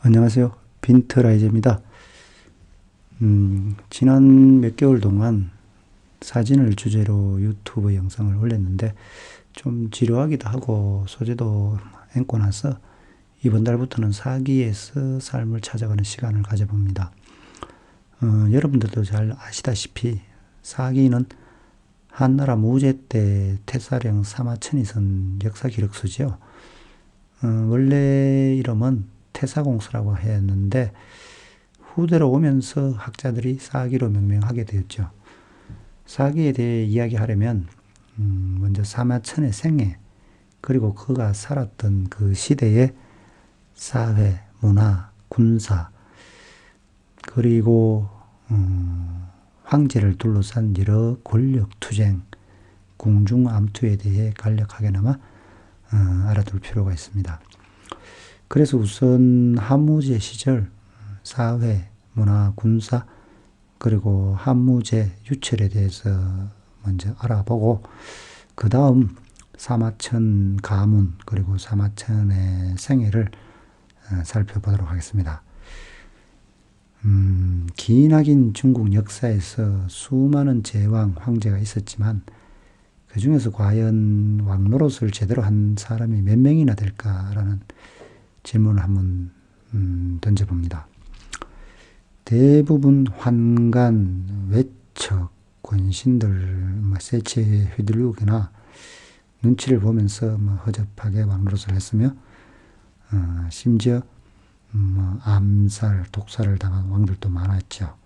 안녕하세요. 빈트라이저입니다. 지난 몇 개월 동안 사진을 주제로 유튜브 영상을 올렸는데 좀 지루하기도 하고 소재도 앵고 나서 이번 달부터는 사기에서 삶을 찾아가는 시간을 가져봅니다. 여러분들도 잘 아시다시피 사기는 한나라 무제 때 태사령 사마천이 쓴 역사 기록서죠. 원래 이름은 태사공서라고 했는데 후대로 오면서 학자들이 사기로 명명하게 되었죠. 사기에 대해 이야기하려면 먼저 사마천의 생애, 그리고 그가 살았던 그 시대의 사회, 문화, 군사, 그리고 황제를 둘러싼 여러 권력 투쟁, 궁중암투에 대해 간략하게나마 알아둘 필요가 있습니다. 그래서 우선 한무제 시절 사회, 문화, 군사, 그리고 한무제 유철에 대해서 먼저 알아보고 그 다음 사마천 가문, 그리고 사마천의 생애를 살펴보도록 하겠습니다. 기나긴 중국 역사에서 수많은 제왕, 황제가 있었지만 그 중에서 과연 왕노릇을 제대로 한 사람이 몇 명이나 될까라는 질문을 한번 던져봅니다. 대부분 환관, 외척, 권신들 세치에 휘둘리거나 눈치를 보면서 허접하게 왕노릇을 했으며 심지어 암살, 독살을 당한 왕들도 많았죠.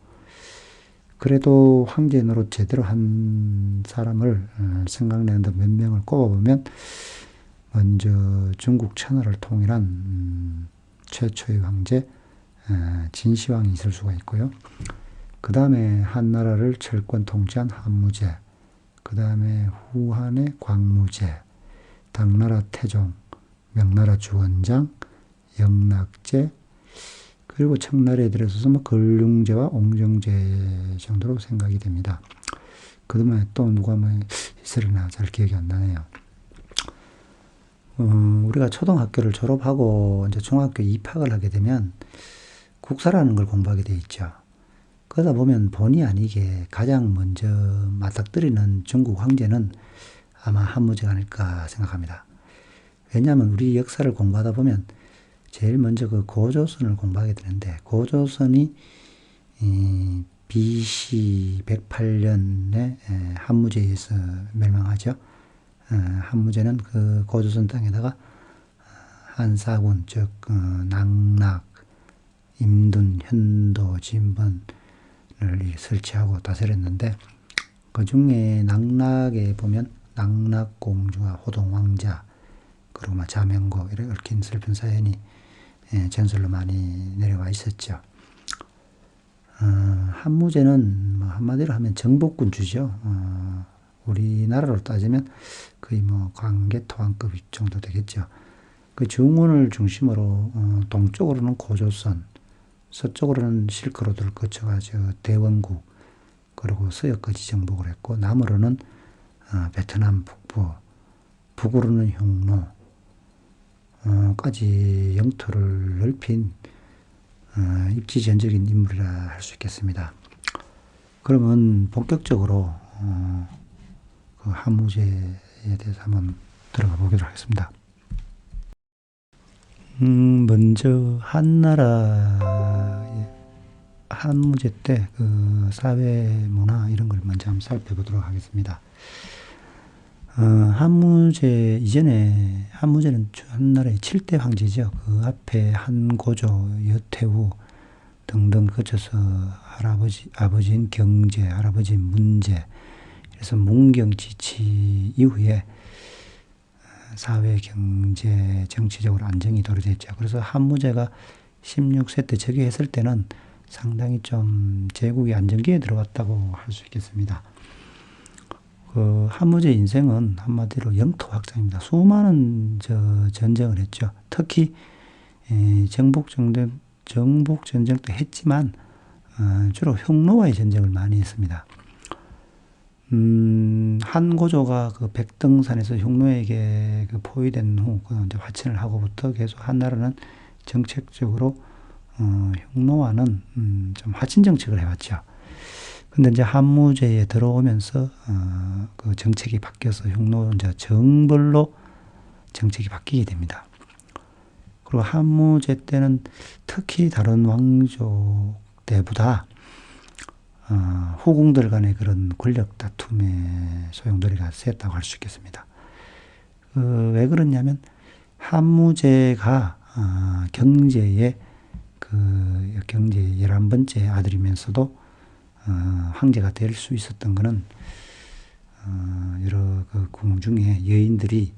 그래도 황제 노릇 제대로 한 사람을 생각내는데 몇 명을 꼽아보면 먼저 중국 천하를 통일한 최초의 황제 진시황이 있을 수가 있고요. 그 다음에 한나라를 철권 통치한 한무제, 그 다음에 후한의 광무제, 당나라 태종, 명나라 주원장, 영락제, 그리고 청나라에 들어서서 걸륭제와 옹정제 정도로 생각이 됩니다. 그 다음에 또 누가 있으려나 잘 기억이 안 나네요. 우리가 초등학교를 졸업하고 이제 중학교 입학을 하게 되면 국사라는 걸 공부하게 돼 있죠. 그러다 보면 본의 아니게 가장 먼저 맞닥뜨리는 중국 황제는 아마 한무제가 아닐까 생각합니다. 왜냐하면 우리 역사를 공부하다 보면 제일 먼저 그 고조선을 공부하게 되는데 고조선이 BC 108년에 한무제에 의해서 멸망하죠. 한무제는 그 고조선 땅에다가 한사군, 즉 낙낙, 임둔, 현도, 진번을 설치하고 다스렸는데 그 중에 낙낙에 보면 낙낙공주와 호동왕자, 그리고 자명고 이렇게 얽힌 슬픈 사연이 전설로 많이 내려와 있었죠. 한무제는 한마디로 하면 정복군주죠. 우리나라로 따지면 거의 광개토왕급 정도 되겠죠. 그 중원을 중심으로 동쪽으로는 고조선, 서쪽으로는 실크로드를 거쳐가지고 대원국, 그리고 서역까지 정복을 했고 남으로는 베트남 북부, 북으로는 효노까지 영토를 넓힌 입지전적인 인물이라 할 수 있겠습니다. 그러면 본격적으로 그 한무제에 대해서 한번 들어가 보도록 하겠습니다. 먼저 한나라의 한무제 때 그 사회 문화 이런 걸 먼저 한번 살펴보도록 하겠습니다. 한무제 이전에 한무제는 한나라의 7대 황제죠. 그 앞에 한고조, 여태후 등등 거쳐서 아버지인 경제, 할아버지인 문제, 그래서 문경지치 이후에 사회, 경제, 정치적으로 안정이 도래됐죠. 그래서 한무제가 16세 때 즉위했을 때는 상당히 좀 제국의 안정기에 들어왔다고 할 수 있겠습니다. 그 한무제 인생은 한마디로 영토 확장입니다. 수많은 전쟁을 했죠. 특히 정복 전쟁도 했지만 주로 흉노와의 전쟁을 많이 했습니다. 한고조가 그 백등산에서 흉노에게 그 포위된 후 그 이제 화친을 하고부터 계속 한나라는 정책적으로 흉노와는 좀 화친 정책을 해왔죠. 근데 이제 한무제에 들어오면서 그 정책이 바뀌어서 흉노 이제 정벌로 정책이 바뀌게 됩니다. 그리고 한무제 때는 특히 다른 왕족 때보다 후궁들 간의 그런 권력 다툼의 소용돌이가 셌다고 할 수 있겠습니다. 왜 그러냐면 한무제가 경제의 11번째 아들이면서도 황제가 될 수 있었던 것은 여러 그 궁중의 여인들이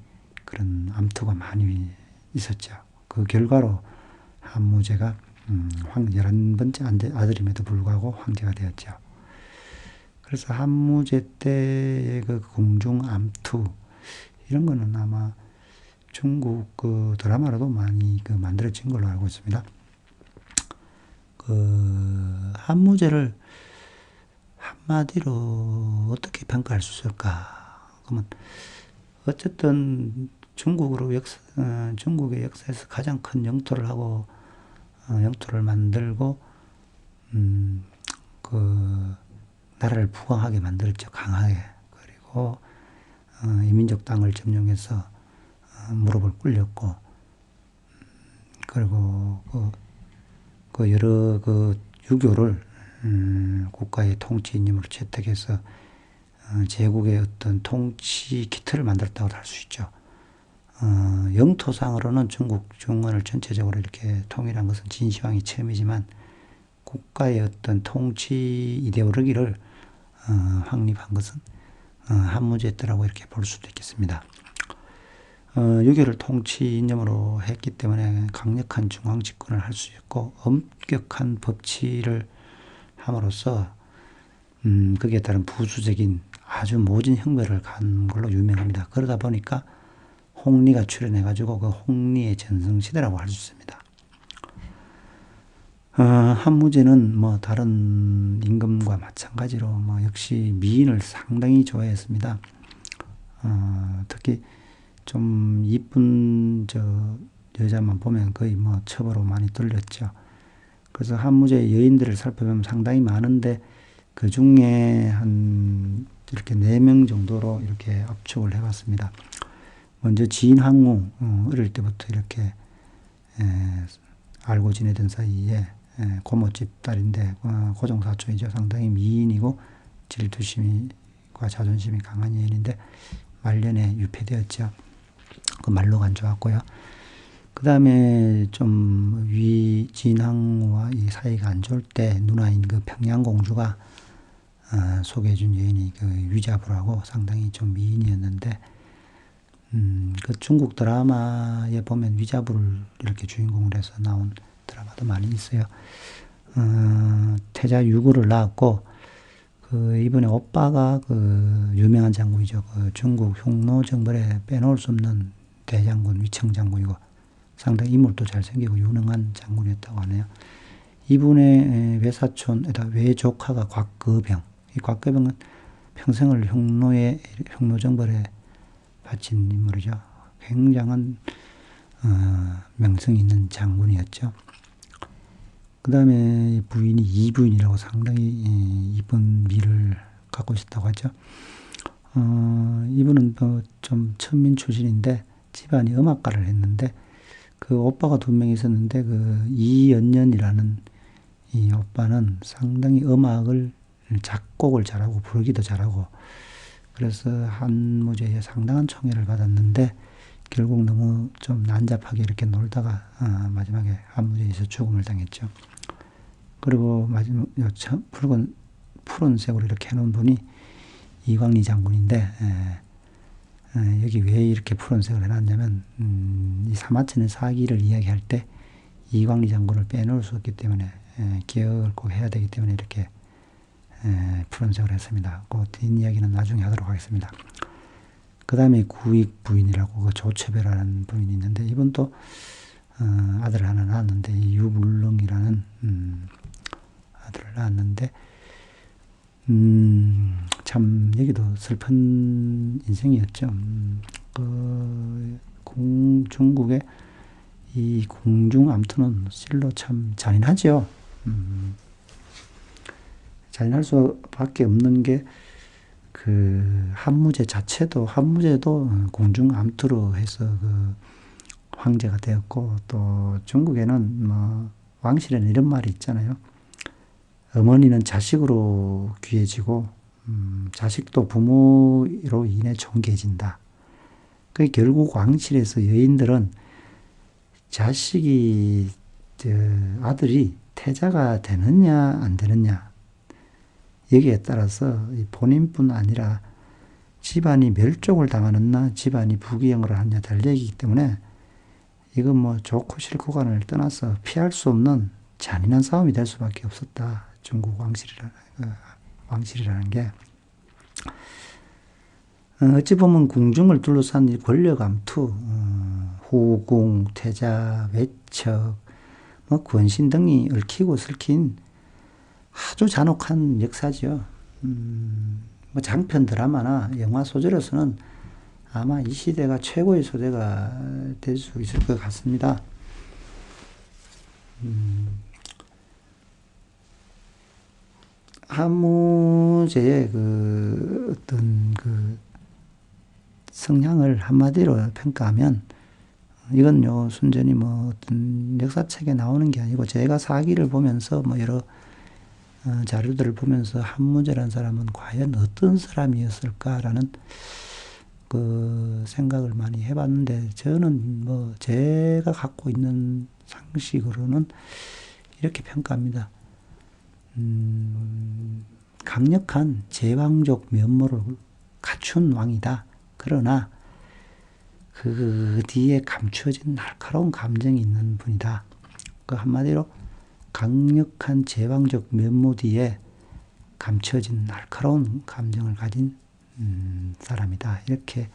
그런 암투가 많이 있었죠. 그 결과로 한무제가 11번째 아들임에도 불구하고 황제가 되었죠. 그래서 한무제 때의 그 궁중 암투 이런 거는 아마 중국 그 드라마로도 많이 그 만들어진 걸로 알고 있습니다. 그 한무제를 한마디로 어떻게 평가할 수 있을까? 그러면 어쨌든 중국의 역사에서 가장 큰 영토를 하고 영토를 만들고 그 나라를 부강하게 만들었죠. 강하게. 그리고 이민족 땅을 점령해서 무릎을 꿇렸고 그리고 그 여러 그 유교를 국가의 통치인임으로 채택해서 제국의 어떤 통치 기틀을 만들었다고 할 수 있죠. 영토상으로는 중국 중원을 전체적으로 이렇게 통일한 것은 진시황이 처음이지만 국가의 어떤 통치 이데올로기를 확립한 것은 한무제 때라고 이렇게 볼 수도 있겠습니다. 유교를 통치 이념으로 했기 때문에 강력한 중앙 집권을 할 수 있고 엄격한 법치를 함으로써 거기에 따른 부수적인 아주 모진 혁명을 간 걸로 유명합니다. 그러다 보니까 홍리가 출현해가지고 그 홍리의 전성시대라고 할 수 있습니다. 한무제는 뭐 다른 임금과 마찬가지로 뭐 역시 미인을 상당히 좋아했습니다. 특히 좀 이쁜 여자만 보면 거의 뭐 첩으로 많이 돌렸죠. 그래서 한무제의 여인들을 살펴보면 상당히 많은데 그 중에 한 이렇게 4명 정도로 이렇게 압축을 해봤습니다. 먼저 진항우, 어릴 때부터 이렇게 알고 지내던 사이에 고모집 딸인데 고종사촌이죠. 상당히 미인이고 질투심과 자존심이 강한 여인인데 말년에 유폐되었죠. 그 말로가 안 좋았고요. 그 다음에 좀 진항우와 이 사이가 안 좋을 때 누나인 그 평양공주가 소개해준 여인이 그 위자부라고 상당히 좀 미인이었는데 그 중국 드라마에 보면 위자부를 이렇게 주인공으로 해서 나온 드라마도 많이 있어요. 태자 유구를 낳았고 그 이번에 오빠가 그 유명한 장군이죠. 그 중국 흉노 정벌에 빼놓을 수 없는 대장군 위청장군이고 상당히 인물도 잘생기고 유능한 장군이었다고 하네요. 이분의 외사촌에다 외조카가 곽거병. 이 곽거병은 평생을 흉노 정벌에 바친 인물이죠. 굉장한 명성 있는 장군이었죠. 그 다음에 부인이 이부인이라고 상당히 이쁜 미를 갖고 있었다고 하죠. 이분은 좀 천민 출신인데 집안이 음악가를 했는데 그 오빠가 2명 있었는데 그 이연년이라는 이 오빠는 상당히 음악을 작곡을 잘하고 부르기도 잘하고 그래서 한무제에 상당한 총애를 받았는데 결국 너무 좀 난잡하게 이렇게 놀다가 마지막에 한무제에서 죽음을 당했죠. 그리고 마지막 푸른색으로 이렇게 해놓은 분이 이광리 장군인데 여기 왜 이렇게 푸른색을 해놨냐면 이 사마천의 사기를 이야기할 때 이광리 장군을 빼놓을 수 없기 때문에 기억을 꼭 해야 되기 때문에 이렇게 푸른색을 했습니다. 그 뒷이야기는 나중에 하도록 하겠습니다. 그 다음에 구익 부인이라고 그 조처배라는 부인이 있는데 이분도 아들을 하나 낳았는데 이 유물릉이라는 아들을 낳았는데 참 여기도 슬픈 인생이었죠. 중국의 이 궁중암투는 실로 참 잔인하죠. 잔인할 수밖에 없는 게 그 한무제도 궁중암투로 해서 그 황제가 되었고, 또 중국에는 뭐 왕실에는 이런 말이 있잖아요. 어머니는 자식으로 귀해지고 자식도 부모로 인해 존귀해진다. 그 결국 왕실에서 여인들은 자식이 아들이 태자가 되느냐 안 되느냐, 여기에 따라서 본인뿐 아니라 집안이 멸종을 당하느냐 집안이 부귀영을 하느냐 달려있기 때문에 이건 뭐 좋고 싫고 간을 떠나서 피할 수 없는 잔인한 싸움이 될 수밖에 없었다. 중국 왕실이라는 게. 어찌 보면 궁중을 둘러싼 권력 암투, 후궁, 태자, 외척, 뭐 권신 등이 얽히고 설킨 아주 잔혹한 역사죠. 뭐 장편 드라마나 영화 소설에서는 아마 이 시대가 최고의 소재가 될 수 있을 것 같습니다. 한무제의 그 어떤 그 성향을 한마디로 평가하면, 이건요 순전히 뭐 어떤 역사책에 나오는 게 아니고 제가 사기를 보면서 뭐 여러 자료들을 보면서 한무제라는 사람은 과연 어떤 사람이었을까라는 그 생각을 많이 해봤는데, 저는 뭐 제가 갖고 있는 상식으로는 이렇게 평가합니다. 강력한 제왕적 면모를 갖춘 왕이다. 그러나 그 뒤에 감추어진 날카로운 감정이 있는 분이다. 그 한마디로 강력한 제왕적 면모 뒤에 감춰진 날카로운 감정을 가진 사람이다. 이렇게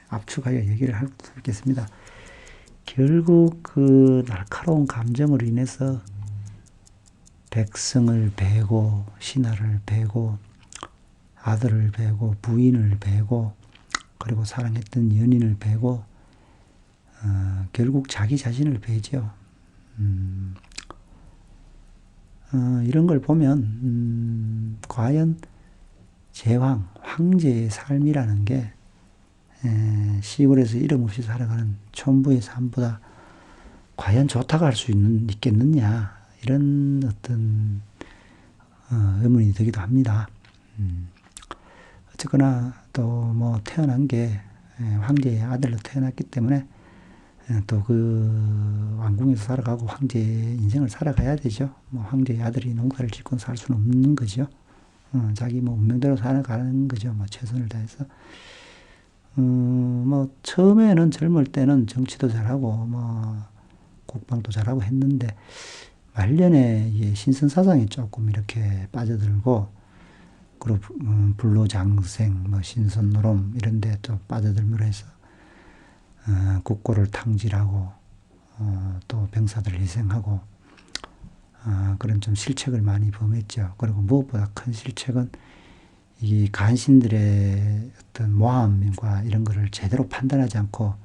압축하여 얘기를 할 수 있겠습니다. 결국 그 날카로운 감정으로 인해서 백성을 베고, 신하를 베고, 아들을 베고, 부인을 베고, 그리고 사랑했던 연인을 베고, 결국 자기 자신을 베죠. 이런 걸 보면 과연 제왕, 황제의 삶이라는 게 시골에서 이름 없이 살아가는 촌부의 삶보다 과연 좋다고 할 수 있겠느냐, 이런 어떤 의문이 들기도 합니다. 어쨌거나 또 뭐 태어난 게 황제의 아들로 태어났기 때문에 또 그 왕궁에서 살아가고 황제의 인생을 살아가야 되죠. 뭐 황제의 아들이 농사를 짓고 살 수는 없는 거죠. 자기 뭐 운명대로 살아가는 거죠. 뭐 최선을 다해서. 뭐 처음에는 젊을 때는 정치도 잘하고 뭐 국방도 잘하고 했는데, 말년에 신선사상에 조금 이렇게 빠져들고, 그리고 불로장생, 뭐 신선노름 이런 데 또 빠져들므로 해서 국고를 탕질하고 또 병사들을 희생하고 그런 좀 실책을 많이 범했죠. 그리고 무엇보다 큰 실책은 이 간신들의 어떤 모함과 이런 거를 제대로 판단하지 않고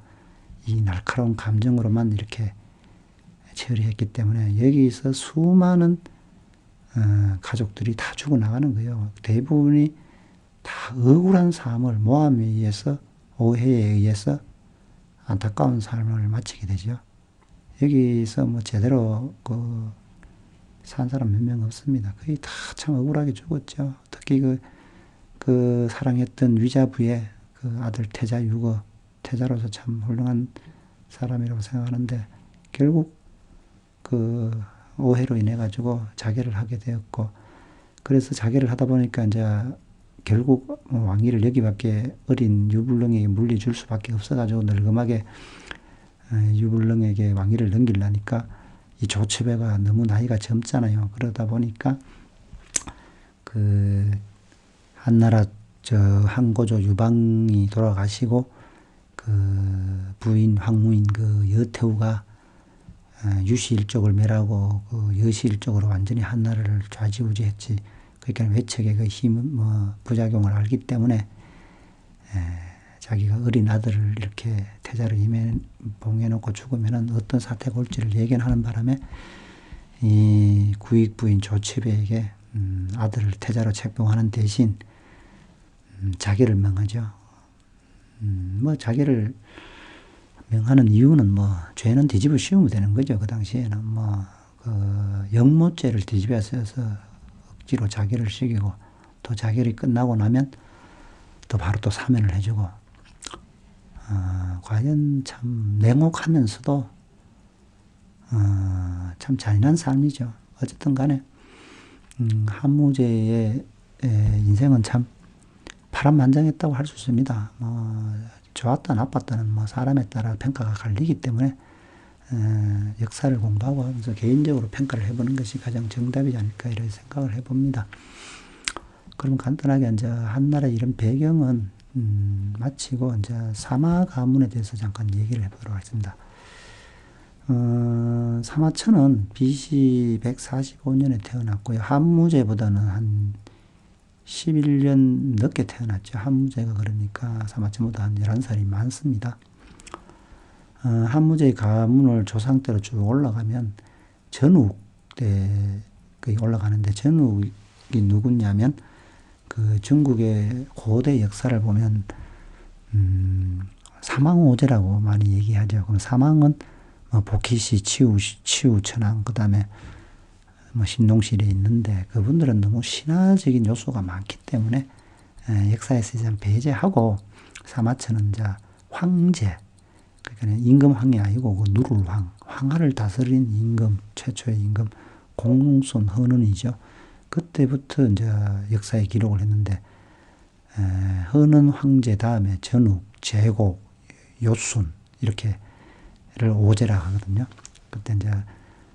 이 날카로운 감정으로만 이렇게 처리했기 때문에 여기서 수많은 가족들이 다 죽어나가는 거예요. 대부분이 다 억울한 삶을 모함에 의해서, 오해에 의해서 안타까운 삶을 마치게 되죠. 여기서 뭐 제대로 산 사람 몇 명 없습니다. 거의 다 참 억울하게 죽었죠. 특히 그 사랑했던 위자부의 그 아들 태자로서 참 훌륭한 사람이라고 생각하는데, 결국 그 오해로 인해 가지고 자결을 하게 되었고, 그래서 자결을 하다 보니까 이제 결국 왕위를 여기밖에 어린 유불능에게 물려줄 수밖에 없어가지고 늙음하게 유불능에게 왕위를 넘기려니까 이 조처배가 너무 나이가 젊잖아요. 그러다 보니까 그 한나라 한고조 유방이 돌아가시고 그 부인 황무인 그 여태우가 유시 일족을 멸하고 그 여시 일족으로 완전히 한나라를 좌지우지했지. 그러니까 외척의 그 힘, 부작용을 알기 때문에 자기가 어린 아들을 이렇게 태자로 봉해놓고 죽으면은 어떤 사태가 올지를 예견하는 바람에 이 구익부인 조치배에게 아들을 태자로 책봉하는 대신 자기를 명하죠. 뭐 자기를 명하는 이유는 뭐 죄는 뒤집어 씌우면 되는 거죠. 그 당시에는 뭐 그 영모죄를 뒤집어 써서 억지로 자기를 시키고 또 자기를 끝나고 나면 또 바로 또 사면을 해주고 과연 참 냉혹하면서도 참 잔인한 삶이죠. 어쨌든 간에 한무제의 인생은 참 파란만장했다고 할 수 있습니다. 뭐 좋았다 나빴다는 뭐 사람에 따라 평가가 갈리기 때문에 역사를 공부하고 하면서 개인적으로 평가를 해보는 것이 가장 정답이지 않을까 이런 생각을 해봅니다. 그럼 간단하게 이제 한나라의 이런 배경은 마치고 이제 사마 가문에 대해서 잠깐 얘기를 해보도록 하겠습니다. 사마천은 BC 145년에 태어났고요. 한무제보다는 한 11년 늦게 태어났죠. 한무제가 그러니까 사마천보다 한 11살이 많습니다. 한무제의 가문을 조상대로 쭉 올라가면 전욱 때 올라가는데 전욱이 누구냐면 그 중국의 고대 역사를 보면 사망오제라고 많이 얘기하죠. 그럼 사망은 복희시, 치우천왕, 그 다음에 신동실에 있는데 그분들은 너무 신화적인 요소가 많기 때문에 역사에서 이제 배제하고 사마천은 이제 황제, 그러니까 임금황이 아니고 그 누룰황, 황하를 다스린 임금, 최초의 임금 공손 헌은이죠. 그때부터 이제 역사에 기록을 했는데 헌은 황제 다음에 전욱, 제곡, 요순 이렇게를 오제라 하거든요. 그때 이제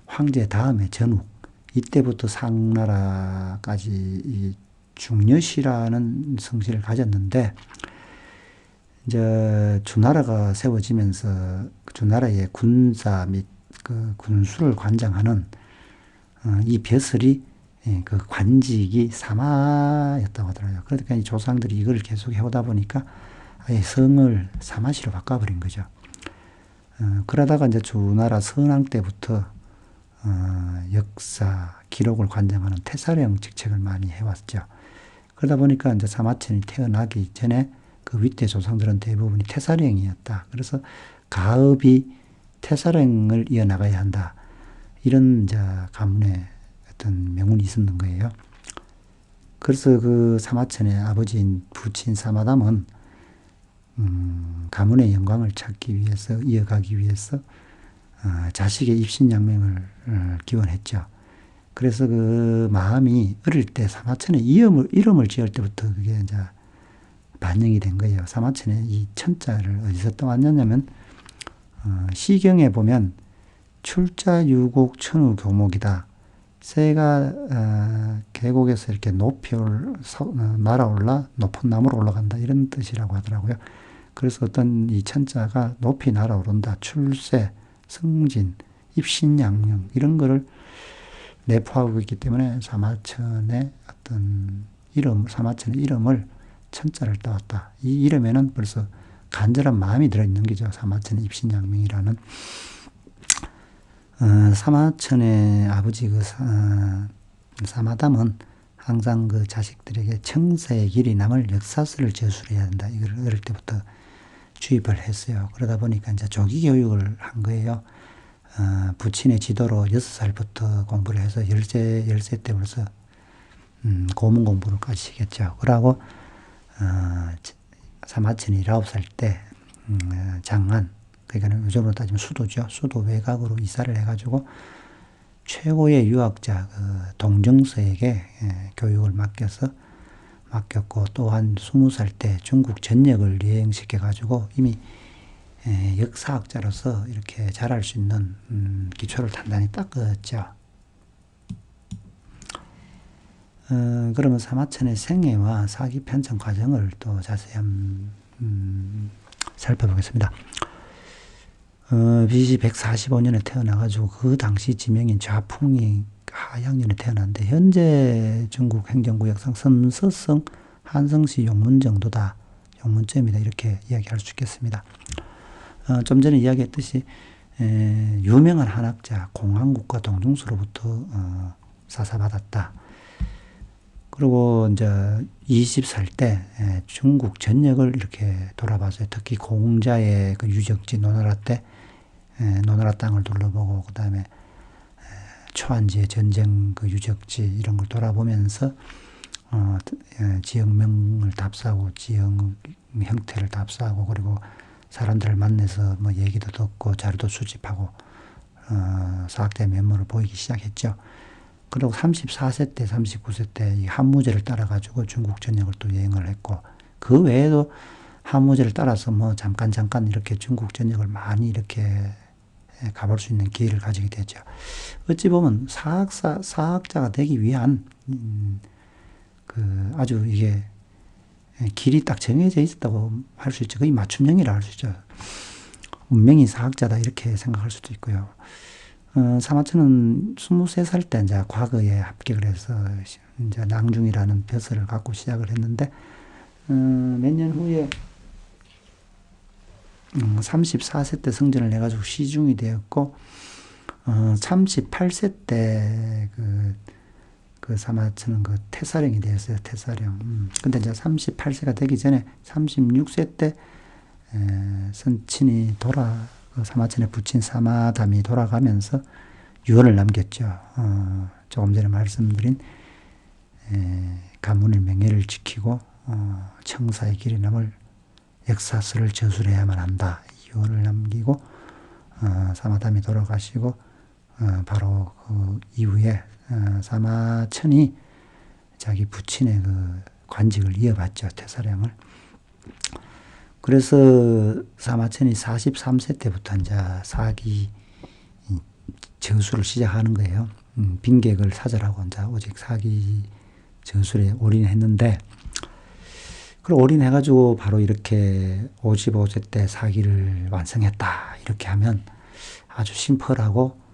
황제 다음에 전욱, 이때부터 상나라까지 이 중려시라는 성씨를 가졌는데 이제 주나라가 세워지면서 주나라의 군사 및 그 군수를 관장하는 이 벼슬이 그 관직이 사마였다고 하더라고요. 그러니까 이 조상들이 이걸 계속 해오다 보니까 아예 성을 사마시로 바꿔버린 거죠. 그러다가 이제 주나라 선왕 때부터 역사 기록을 관장하는 태사령 직책을 많이 해왔죠. 그러다 보니까 이제 사마천이 태어나기 전에 그 윗대 조상들은 대부분이 태사령이었다. 그래서 가업이 태사령을 이어나가야 한다. 이런 이제 가문의 어떤 명운이 있었는 거예요. 그래서 그 사마천의 아버지인 부친 사마담은 가문의 영광을 찾기 위해서 이어가기 위해서 자식의 입신양명을 기원했죠. 그래서 그 마음이 어릴 때 사마천의 이름을 지을 때부터 그게 이제 반영이 된 거예요. 사마천의 이 천자를 어디서 떠왔냐면 시경에 보면 출자유곡 천우 교목이다. 새가 계곡에서 이렇게 높이 날아올라 높은 나무로 올라간다 이런 뜻이라고 하더라고요. 그래서 어떤 이 천자가 높이 날아오른다. 출세, 승진, 입신양명 이런 거를 내포하고 있기 때문에 사마천의 어떤 사마천의 이름을 천자를 따왔다. 이 이름에는 벌써 간절한 마음이 들어있는 거죠. 사마천의 입신양명이라는. 사마천의 아버지 사마담은 항상 그 자식들에게 청세의 길이 남을 역사서를 제술해야 한다. 이걸 어릴 때부터 주입을 했어요. 그러다 보니까 이제 조기 교육을 한 거예요. 부친의 지도로 6살부터 공부를 해서 10세 때 벌써 고문 공부를까지 시켰죠. 그러고 사마천이 19살 때 장안, 그러니까 요즘으로 따지면 수도죠. 수도 외곽으로 이사를 해가지고 최고의 유학자 동정서에게 교육을 맡겼고 또한 20살 때 중국 전역을 여행시켜가지고 이미 역사학자로서 이렇게 잘할 수 있는 기초를 단단히 닦았죠. 그러면 사마천의 생애와 사기 편찬 과정을 또 자세히 살펴보겠습니다. BC 145년에 태어나가지고 그 당시 지명인 좌풍이 하양년에 태어났는데 현재 중국 행정구역상 섬서성 한성시 용문 정도다. 공문점이다 이렇게 이야기할 수 있겠습니다. 좀 전에 이야기했듯이 유명한 한학자 공항국가 동중수로부터 사사받았다. 그리고 이제 20살 때 중국 전역을 이렇게 돌아봤어요. 특히 공자의 그 유적지 노나라 때 노나라 땅을 둘러보고 그 다음에 초안지의 전쟁 그 유적지 이런 걸 돌아보면서 지역명을 답사하고 지역 형태를 답사하고 그리고 사람들을 만나서 뭐 얘기도 듣고 자료도 수집하고 사학자의 면모를 보이기 시작했죠. 그리고 34세 때, 39세 때 이 한무제를 따라가지고 중국 전역을 또 여행을 했고, 그 외에도 한무제를 따라서 뭐 잠깐 이렇게 중국 전역을 많이 이렇게 가볼 수 있는 기회를 가지게 되죠. 어찌 보면 사학자가 되기 위한, 아주 이게 길이 딱 정해져 있었다고 할 수 있죠. 거의 맞춤형이라 할 수 있죠. 운명이 사학자다 이렇게 생각할 수도 있고요. 사마천은 23살 때 이제 과거에 합격을 해서 이제 낭중이라는 벼슬을 갖고 시작을 했는데, 몇 년 후에 34세 때 승진을 해가지고 시중이 되었고, 38세 때 그 사마천은 그 태사령이 되었어요. 태사령. 근데 이제 38세가 되기 전에 36세 때 선친이 사마천의 부친 사마담이 돌아가면서 유언을 남겼죠. 조금 전에 말씀드린 가문의 명예를 지키고 청사의 길이 남을 역사서를 저술해야만 한다. 유언을 남기고 사마담이 돌아가시고 바로 그 이후에 사마천이 자기 부친의 그 관직을 이어받죠. 태사령을. 그래서 사마천이 43세 때부터 이제 사기 저술을 시작하는 거예요. 빈객을 사절하고 이제 오직 사기 저술에 올인했는데, 그걸 올인해가지고 바로 이렇게 55세 때 사기를 완성했다. 이렇게 하면 아주 심플하고,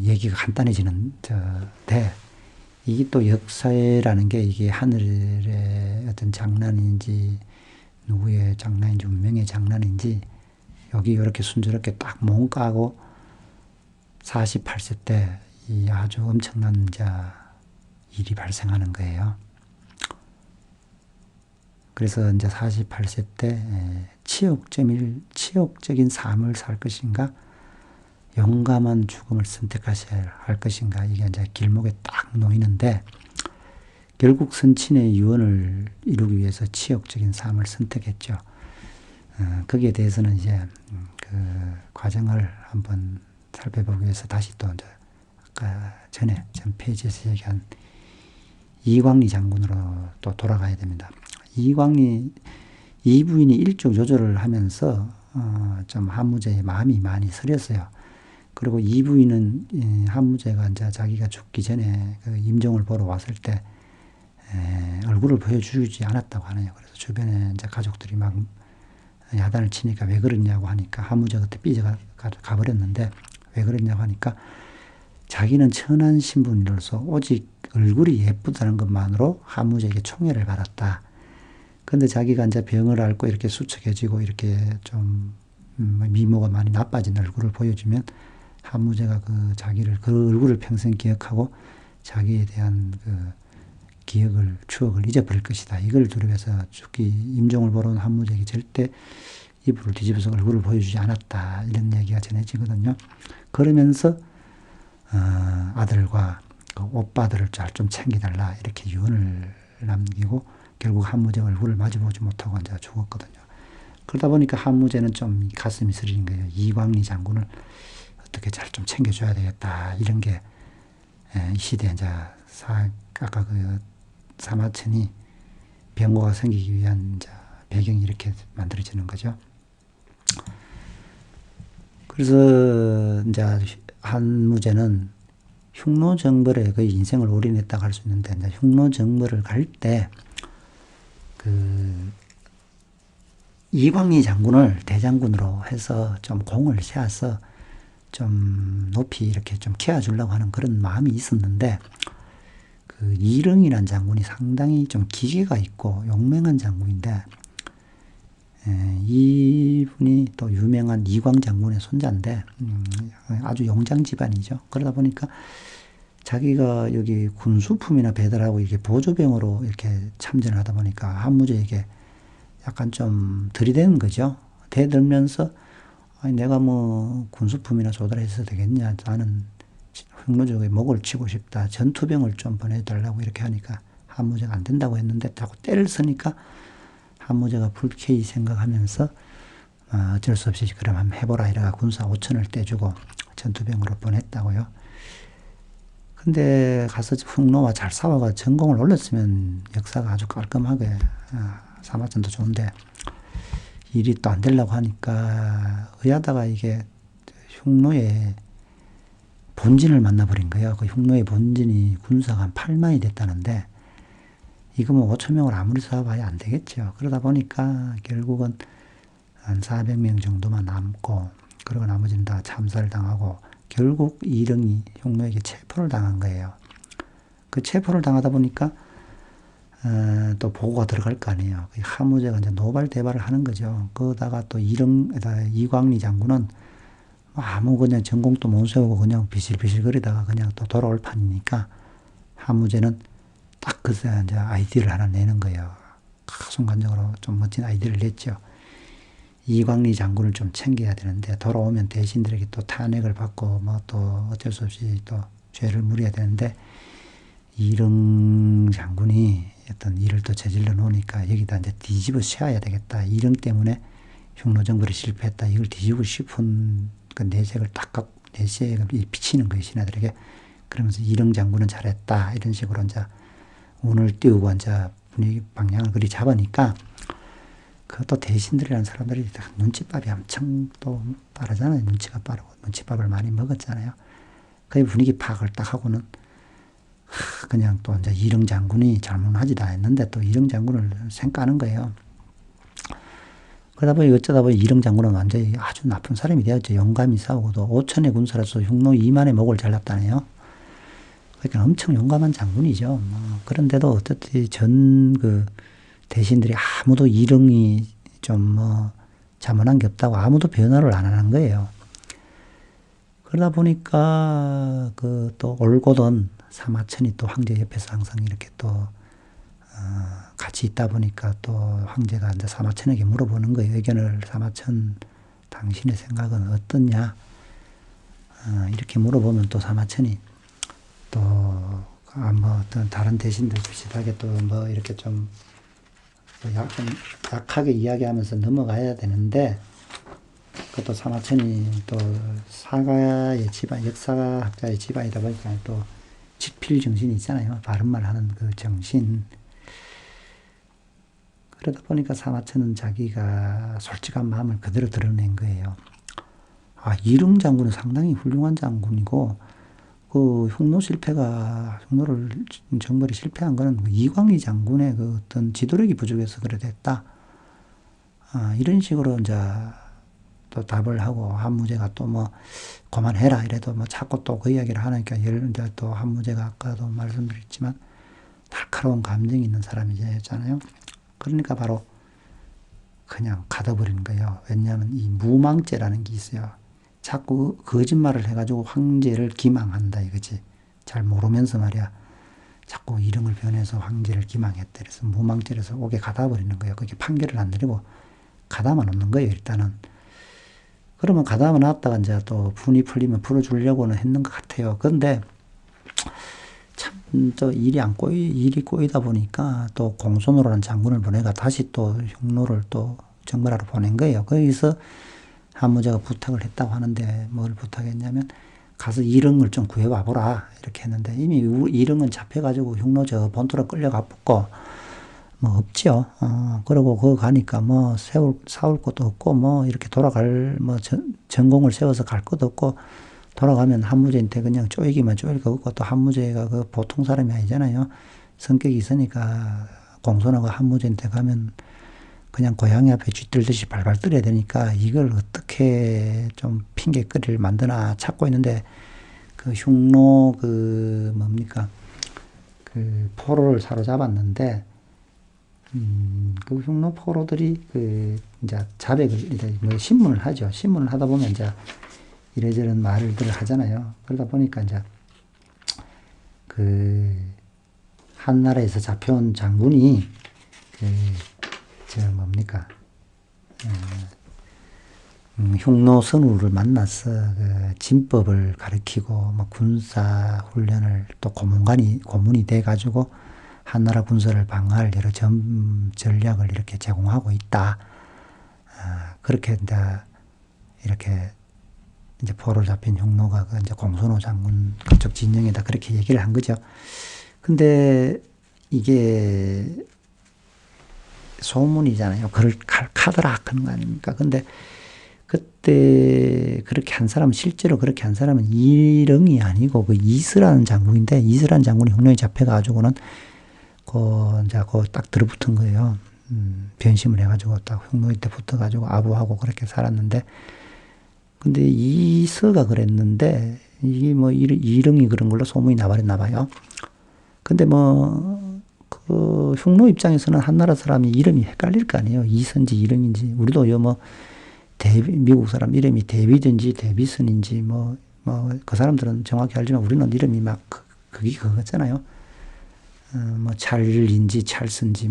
얘기가 간단해지는데, 이게 또 역사라는 게 이게 하늘의 어떤 장난인지, 누구의 장난인지 운명의 장난인지 여기 이렇게 순조롭게 딱 몸 까고 48세 때 이 아주 엄청난 일이 발생하는 거예요. 그래서 이제 48세 때 치욕적인 삶을 살 것인가 용감한 죽음을 선택하셔야 할 것인가 이게 이제 길목에 딱 놓이는데, 결국 선친의 유언을 이루기 위해서 치욕적인 삶을 선택했죠. 거기에 대해서는 이제 그 과정을 한번 살펴보기 위해서 다시 또 이제 아까 전 페이지에서 얘기한 이광리 장군으로 또 돌아가야 됩니다. 이 부인이 일정 조절을 하면서 좀 한무제의 마음이 많이 서렸어요. 그리고 이 부인은 한무제가 이제 자기가 죽기 전에 그 임종을 보러 왔을 때 얼굴을 보여주지 않았다고 하네요. 그래서 주변에 이제 가족들이 막 야단을 치니까 왜 그러냐고 하니까 한무제가 그때 삐져가 가버렸는데, 왜 그랬냐고 하니까 자기는 천한 신분으로서 오직 얼굴이 예쁘다는 것만으로 한무제에게 총애를 받았다. 근데 자기가 이제 병을 앓고 이렇게 수척해지고 이렇게 좀 미모가 많이 나빠진 얼굴을 보여주면 한무제가 자기를 그 얼굴을 평생 기억하고 자기에 대한 추억을 잊어버릴 것이다. 이걸 두려워해서 죽기 임종을 보러 온 한무제에게 절대 이불을 뒤집어서 얼굴을 보여주지 않았다. 이런 얘기가 전해지거든요. 그러면서 아들과 그 오빠들을 잘 좀 챙겨달라 이렇게 유언을 남기고 결국 한무제 얼굴을 마주보지 못하고 이제 죽었거든요. 그러다 보니까 한무제는 좀 가슴이 쓰리는 거예요. 이광리 장군을 어떻게 잘 좀 챙겨줘야 되겠다. 이런 게 이 시대에 이제 아까 사마천이 병고가 생기기 위한 배경이 이렇게 만들어지는 거죠. 그래서 이제 한무제는 흉노정벌에 거의 인생을 올인했다고 할 수 있는데, 이제 흉노정벌을 갈 때 이광리 장군을 대장군으로 해서 좀 공을 세워서 좀 높이 이렇게 좀 키워주려고 하는 그런 마음이 있었는데, 그 이릉이라는 장군이 상당히 좀 기계가 있고 용맹한 장군인데, 이분이 또 유명한 이광 장군의 손자인데, 아주 용장 집안이죠. 그러다 보니까 자기가 여기 군수품이나 배달하고 이렇게 보조병으로 이렇게 참전을 하다 보니까 한무제에게 약간 좀 들이대는 거죠. 대들면서, 아니, 내가 뭐 군수품이나 조달해서 되겠냐. 나는 흉노족의 목을 치고 싶다. 전투병을 좀 보내달라고 이렇게 하니까 한무제가 안 된다고 했는데 자꾸 때를 쓰니까 한무제가 불쾌히 생각하면서 어쩔 수 없이 그럼 한번 해보라 이래가 군사 5천을 떼주고 전투병으로 보냈다고요. 근데 가서 흉노와 잘 싸워가 전공을 올렸으면 역사가 아주 깔끔하게 사마천도 좋은데 일이 또 안 되려고 하니까 의하다가 이게 흉노의 본진을 만나버린 거예요. 그 흉노의 본진이 군사가 한 8만이 됐다는데 이거 뭐 5천 명을 아무리 쌓아봐야 안 되겠죠. 그러다 보니까 결국은 한 400명 정도만 남고 그리고 나머지는 다 참사를 당하고 결국 이릉이 흉노에게 체포를 당한 거예요. 그 체포를 당하다 보니까 또 보고가 들어갈 거 아니에요. 하무제가 이제 노발대발을 하는 거죠. 거기다가 또 이광리 장군은 아무 그냥 전공도 못 세우고 그냥 비실비실거리다가 그냥 또 돌아올 판이니까 하무제는 딱 그새 이제 아이디어를 하나 내는 거예요. 순간적으로 좀 멋진 아이디어를 냈죠. 이광리 장군을 좀 챙겨야 되는데 돌아오면 대신들에게 또 탄핵을 받고 뭐 또 어쩔 수 없이 또 죄를 물어야 되는데 이릉 장군이 어떤 일을 또 저질러 놓으니까 여기다 이제 뒤집어 씌워야 되겠다. 이릉 때문에 흉노 정벌이 실패했다. 이걸 뒤집고 싶은 그 내색을 딱 갖고 내색을 비치는 거예요, 신하들에게. 그러면서 이릉 장군은 잘했다. 이런 식으로 이제 운을 띄우고 이제 분위기 방향을 그리 잡으니까 그것도 대신들이라는 사람들이 눈치밥이 엄청 또 빠르잖아요. 눈치가 빠르고 눈치밥을 많이 먹었잖아요. 그 분위기 파악을 딱 하고는 그냥 또 이제 이릉 장군이 잘못하지도 않았는데 또 이릉 장군을 생까는 거예요. 그러다 보니 어쩌다 보니 이릉 장군은 완전히 아주 나쁜 사람이 되었죠. 용감히 싸우고도 5천의 군사로서 흉노 2만의 목을 잘랐다네요. 그러니까 엄청 용감한 장군이죠. 그런데도 어떻든 그 대신들이 아무도 이릉이 좀 자문한 게 없다고 아무도 변호를 안 하는 거예요. 그러다 보니까 그 또 올고던 사마천이 또 황제 옆에서 항상 이렇게 또 같이 있다 보니까 또 황제가 이제 사마천에게 물어보는 거예요. 의견을 사마천 당신의 생각은 어떻냐? 이렇게 물어보면 또 사마천이 또 뭐 어떤 다른 대신들 비슷하게 또 뭐 이렇게 좀 약하게 이야기하면서 넘어가야 되는데 그것도 사마천이 또 사가의 집안, 역사학자의 집안이다 보니까 또 직필 정신이 있잖아요. 바른말 하는 그 정신. 그러다 보니까 사마천은 자기가 솔직한 마음을 그대로 드러낸 거예요. 이릉 장군은 상당히 훌륭한 장군이고 그 흉노를 정벌이 실패한 거는 이광리 장군의 그 어떤 지도력이 부족해서 그래 됐다. 이런 식으로 이제 또 답을 하고 한무제가 또 뭐 그만해라 이래도 뭐 자꾸 또 그 이야기를 하니까 이제 또 한무제가 아까도 말씀드렸지만 날카로운 감정이 있는 사람이잖아요. 그러니까 바로 그냥 가둬버리는 거예요. 왜냐하면 이 무망죄라는 게 있어요. 자꾸 거짓말을 해가지고 황제를 기망한다 이거지. 잘 모르면서 말이야. 자꾸 이름을 변해서 황제를 기망했다. 그래서 무망죄라서 옥에 가둬버리는 거예요. 그게 판결을 안 내리고 가담아 놓는 거예요. 일단은. 그러면 가담아 놨다가 이제 또 분이 풀리면 풀어주려고는 했는 것 같아요. 그런데 참 또 일이 꼬이다 보니까 또 공손으로는 장군을 보내가 다시 또 흉노를 또 정벌하러 보낸 거예요. 거기서 한무제가 부탁을 했다고 하는데 뭘 부탁했냐면 가서 이릉을 좀 구해와 보라 이렇게 했는데 이미 이릉은 잡혀가지고 흉노 저 본토로 끌려가 붙고 뭐 없죠. 그러고 거기 가니까 뭐 사올 것도 없고 뭐 이렇게 돌아갈 뭐 전공을 세워서 갈 것도 없고 돌아가면 한무제한테 그냥 쪼이기만 쪼일 거 없고 또 한무제가 그 보통 사람이 아니잖아요. 성격이 있으니까 공손하고 한무제한테 가면 그냥 고양이 앞에 쥐뜰듯이 발발 떨어야 되니까 이걸 어떻게 좀 핑계거리를 만드나 찾고 있는데 그 흉노 그 그 포로를 사로잡았는데, 그 흉노 포로들이 이제 자백을, 이제 뭐 신문을 하죠. 신문을 하다 보면 이제 이래저런 말들을 하잖아요. 그러다 보니까 이제 한나라에서 잡혀온 장군이 뭡니까? 흉노 선우를 만나서 진법을 가르치고 뭐 군사 훈련을 또 고문이 돼 가지고 한나라 군사를 방어할 여러 전략을 이렇게 제공하고 있다. 그렇게 이렇게 이제 포로 잡힌 흉노가 이제 공손호 장군 그쪽 진영에다 그렇게 얘기를 한 거죠. 근데 이게 소문이잖아요. 그걸 카더라 하는 거 아닙니까? 근데 그때 그렇게 한 사람은, 실제로 그렇게 한 사람은 이릉이 아니고 그 이스라는 장군인데, 이스라는 장군이 흉노에 잡혀가지고는 이제 딱 들어붙은 거예요. 변심을 해가지고 딱 흉노에 때 붙어가지고 아부하고 그렇게 살았는데, 근데 이서가 그랬는데, 이게 뭐 이릉이 그런 걸로 소문이 나버렸나 봐요. 근데 그 흉노 입장에서는 한나라 사람이 이름이 헷갈릴 거 아니에요. 이선지 이릉인지. 우리도 미국 사람 이름이 데비든지 데비슨인지 그 사람들은 정확히 알지만 우리는 이름이 그게 그거잖아요. 찰인지 찰슨지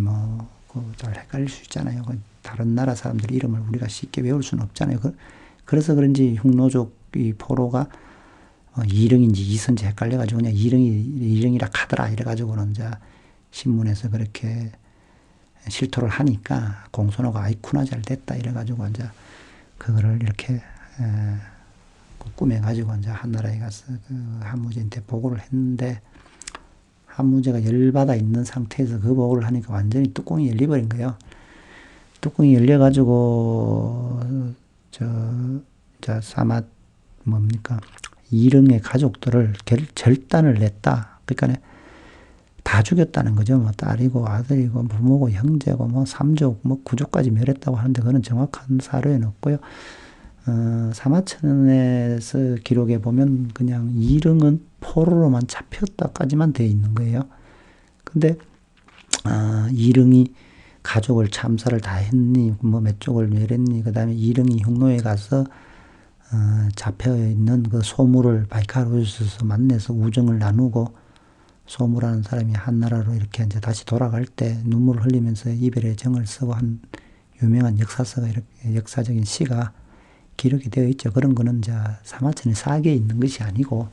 잘 헷갈릴 수 있잖아요. 다른 나라 사람들 이름을 우리가 쉽게 외울 수는 없잖아요. 그래서 그런지 흉노족 이 포로가 이릉인지 이선지 헷갈려가지고 그냥 이릉이라 카더라 이래가지고는 이제 신문에서 그렇게 실토를 하니까 공손호가 아이쿠나 잘 됐다 이래가지고 이제 그거를 이렇게 꾸며가지고 이제 한나라에 가서 한무제한테 보고를 했는데, 한무제가 열받아 있는 상태에서 그 보고를 하니까 완전히 뚜껑이 열려버린 거예요. 뚜껑이 열려가지고 이릉의 가족들을 절단을 냈다. 그러니까 다 죽였다는 거죠. 딸이고 아들이고 부모고 형제고 삼족 구족까지 멸했다고 하는데 그거는 정확한 사료에는 없고요. 사마천에서 기록에 보면 그냥 이릉은 포로로만 잡혔다까지만 돼 있는 거예요. 근데 이릉이 가족을 참사를 다 했니, 몇 쪽을 멸했니, 그 다음에 이릉이 흉노에 가서 잡혀있는 그 소물을 바이카루스에서 만나서 우정을 나누고, 소무라는 사람이 한나라로 이렇게 이제 다시 돌아갈 때 눈물을 흘리면서 이별의 정을 쓰고 한 유명한 역사적인 시가 기록이 되어 있죠. 그런 거는 이제 사마천의 사계에 있는 것이 아니고,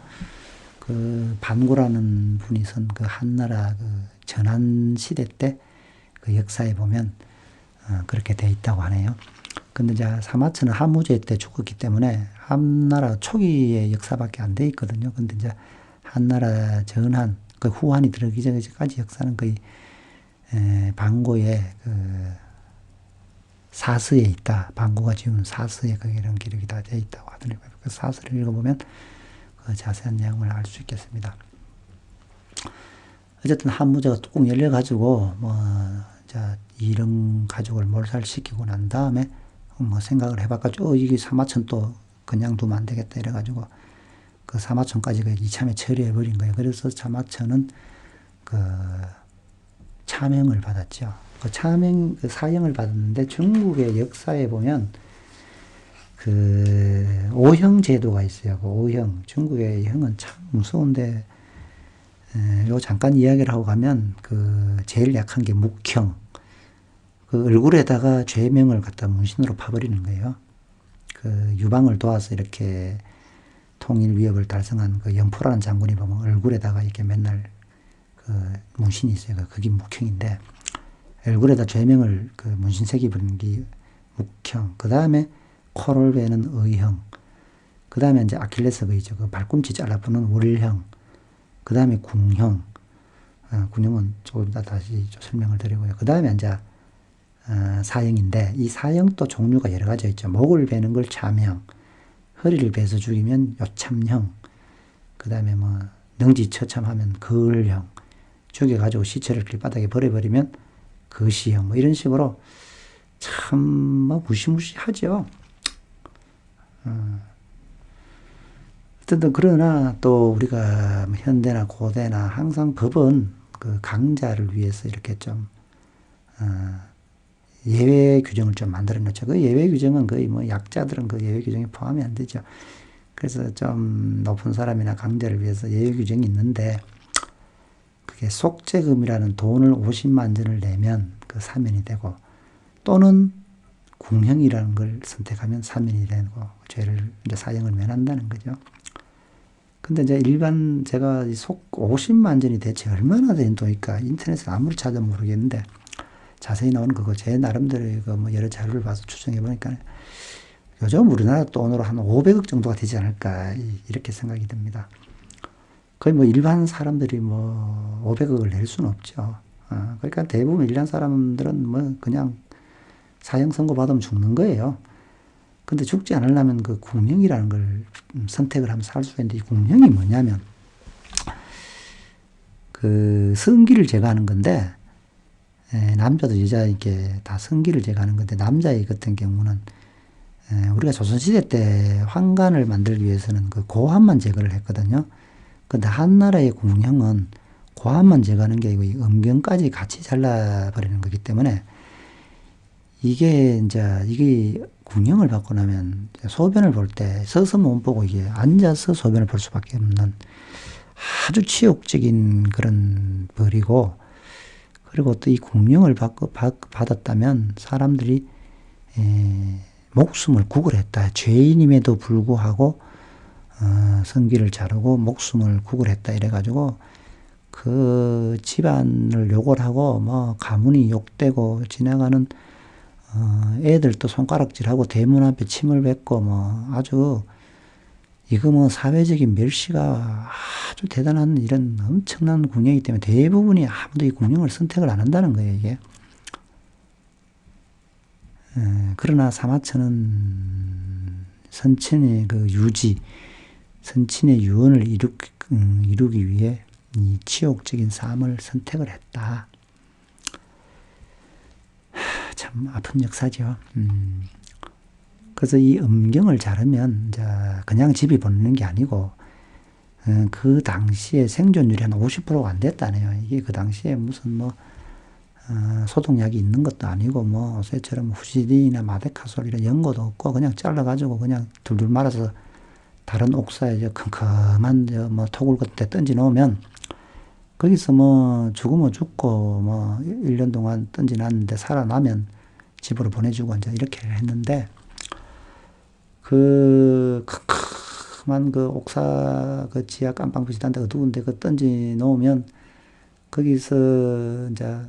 그 반고라는 분이 쓴 그 한나라 전한 시대 때 그 역사에 보면 그렇게 되어 있다고 하네요. 근데 이제 사마천은 한무제 때 죽었기 때문에 한나라 초기의 역사밖에 안 돼 있거든요. 근데 이제 한나라 전한, 그 후한이 들어오기 전까지 역사는 거의 방고의 사서에 있다. 방고가 지은 사서에 이런 기록이 다 되어 있다고 하더라고요. 그 사서를 읽어보면 그 자세한 내용을 알 수 있겠습니다. 어쨌든 한무제가 뚜껑 열려가지고 이릉 가족을 몰살시키고 난 다음에 생각을 해봐가지고 이게 사마천 또 그냥 두면 안 되겠다 이래가지고 그 사마천까지 이참에 처리해버린 거예요. 그래서 사마천은 차명을 받았죠. 사형을 받았는데, 중국의 역사에 보면 오형 제도가 있어요. 오형. 중국의 형은 참 무서운데, 요 잠깐 이야기를 하고 가면 제일 약한 게 묵형. 얼굴에다가 죄명을 갖다 문신으로 파버리는 거예요. 유방을 도와서 이렇게 통일 위협을 달성한 영포라는 장군이 보면 얼굴에다가 이렇게 맨날 문신이 있어요. 그게 묵형인데, 얼굴에다 죄명을 문신 새기버리는 게 묵형. 그 다음에 코를 베는 의형. 그 다음에 이제 아킬레스 거이죠. 발꿈치 잘라부는 월형. 그 다음에 궁형. 궁형은 조금 더 다시 설명을 드리고요. 그 다음에 이제 사형인데, 이 사형도 종류가 여러 가지 있죠. 목을 베는 걸 참형, 허리를 베서 죽이면 요참형, 그 다음에 능지처참하면 거을형, 죽여가지고 시체를 길바닥에 버려버리면 거시형, 이런 식으로 참 무시무시하죠. 어쨌든 그러나 또 우리가 현대나 고대나 항상 법은 그 강자를 위해서 이렇게 좀, 예외 규정을 좀 만들어 놓죠. 그 예외 규정은 거의 뭐 약자들은 그 예외 규정에 포함이 안 되죠. 그래서 좀 높은 사람이나 강자를 위해서 예외 규정이 있는데, 그게 속죄금이라는 돈을 50만 전을 내면 그 사면이 되고, 또는 궁형이라는 걸 선택하면 사면이 되고, 죄를 이제 사형을 면한다는 거죠. 근데 이제 일반 제가 50만 전이 대체 얼마나 된 돈일까? 인터넷에 아무리 찾아도 모르겠는데, 자세히 나오는 그거 제 나름대로 뭐 여러 자료를 봐서 추정해 보니까 요즘 우리나라 돈으로 한 500억 정도가 되지 않을까 이렇게 생각이 듭니다. 거의 뭐 일반 사람들이 뭐 500억을 낼 수는 없죠. 그러니까 대부분 일반 사람들은 뭐 그냥 사형 선고 받으면 죽는 거예요. 근데 죽지 않으려면 그 궁형이라는 걸 선택을 하면서 할 수가 있는데, 이 궁형이 뭐냐면 그 성기를 제거하는 건데, 남자도 여자 이렇게 다 성기를 제거하는 건데, 남자의 같은 경우는 우리가 조선시대 때 황관을 만들기 위해서는 그 고환만 제거를 했거든요. 근데 한나라의 궁형은 고환만 제거하는 게 아니고 음경까지 같이 잘라버리는 거기 때문에, 이게 궁형을 받고 나면 소변을 볼 때 서서 못 보고 이게 앉아서 소변을 볼 수밖에 없는 아주 치욕적인 그런 벌이고, 그리고 또 이 궁형을 받았다면 사람들이 목숨을 구걸했다. 죄인임에도 불구하고 성기를 자르고 목숨을 구걸했다 이래가지고 그 집안을 욕을 하고 뭐 가문이 욕되고, 지나가는 애들도 손가락질하고 대문 앞에 침을 뱉고 뭐 아주 이거 뭐 사회적인 멸시가 아주 대단한 이런 엄청난 궁형이기 때문에 대부분이 아무도 이 궁형을 선택을 안 한다는 거예요, 이게. 그러나 사마천은 선친의 그 유지, 선친의 유언을 이루기 위해 이 치욕적인 삶을 선택을 했다. 참 아픈 역사죠. 그래서 이 음경을 자르면 이제 그냥 집이 벗는 게 아니고, 그 당시에 생존율이 한 50%가 안 됐다네요. 이게 그 당시에 무슨 뭐 소독약이 있는 것도 아니고 뭐 쇠처럼 후시딘이나 마데카솔 이런 연고도 없고 그냥 잘라가지고 그냥 둘둘 말아서 다른 옥사에 컴컴한 뭐 토굴 같은 데 던져 놓으면, 거기서 뭐 죽으면 죽고 뭐 1년 동안 던져 놨는데 살아나면 집으로 보내주고 이제 이렇게 했는데, 그 컴컴한 그 옥사 그 지하 깜빵부시단 데 어두운데 그 던져 놓으면 거기서 이제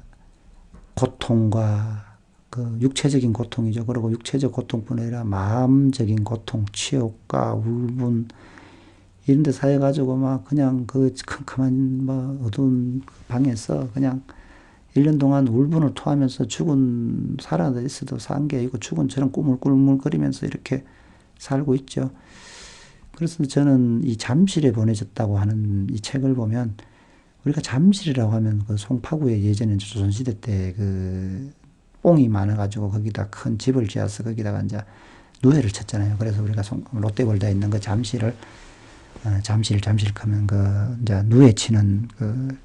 고통과 그 육체적인 고통이죠. 그리고 육체적 고통뿐 아니라 마음적인 고통, 치욕과 울분 이런 데 사해가지고 막 그냥 그 컴컴한 뭐 어두운 방에서 그냥 1년 동안 울분을 토하면서 살아 있어도 산 게 아니고 죽은처럼 꿈을 꿀물거리면서 이렇게 살고 있죠. 그래서 저는 이 잠실에 보내졌다고 하는 이 책을 보면, 우리가 잠실이라고 하면 그 송파구에 예전에 조선시대 때 그 뽕이 많아가지고 거기다 큰 집을 지어서 거기다가 이제 누회를 쳤잖아요. 그래서 우리가 롯데월드에 있는 그 잠실 하면 그 이제 누회 치는 그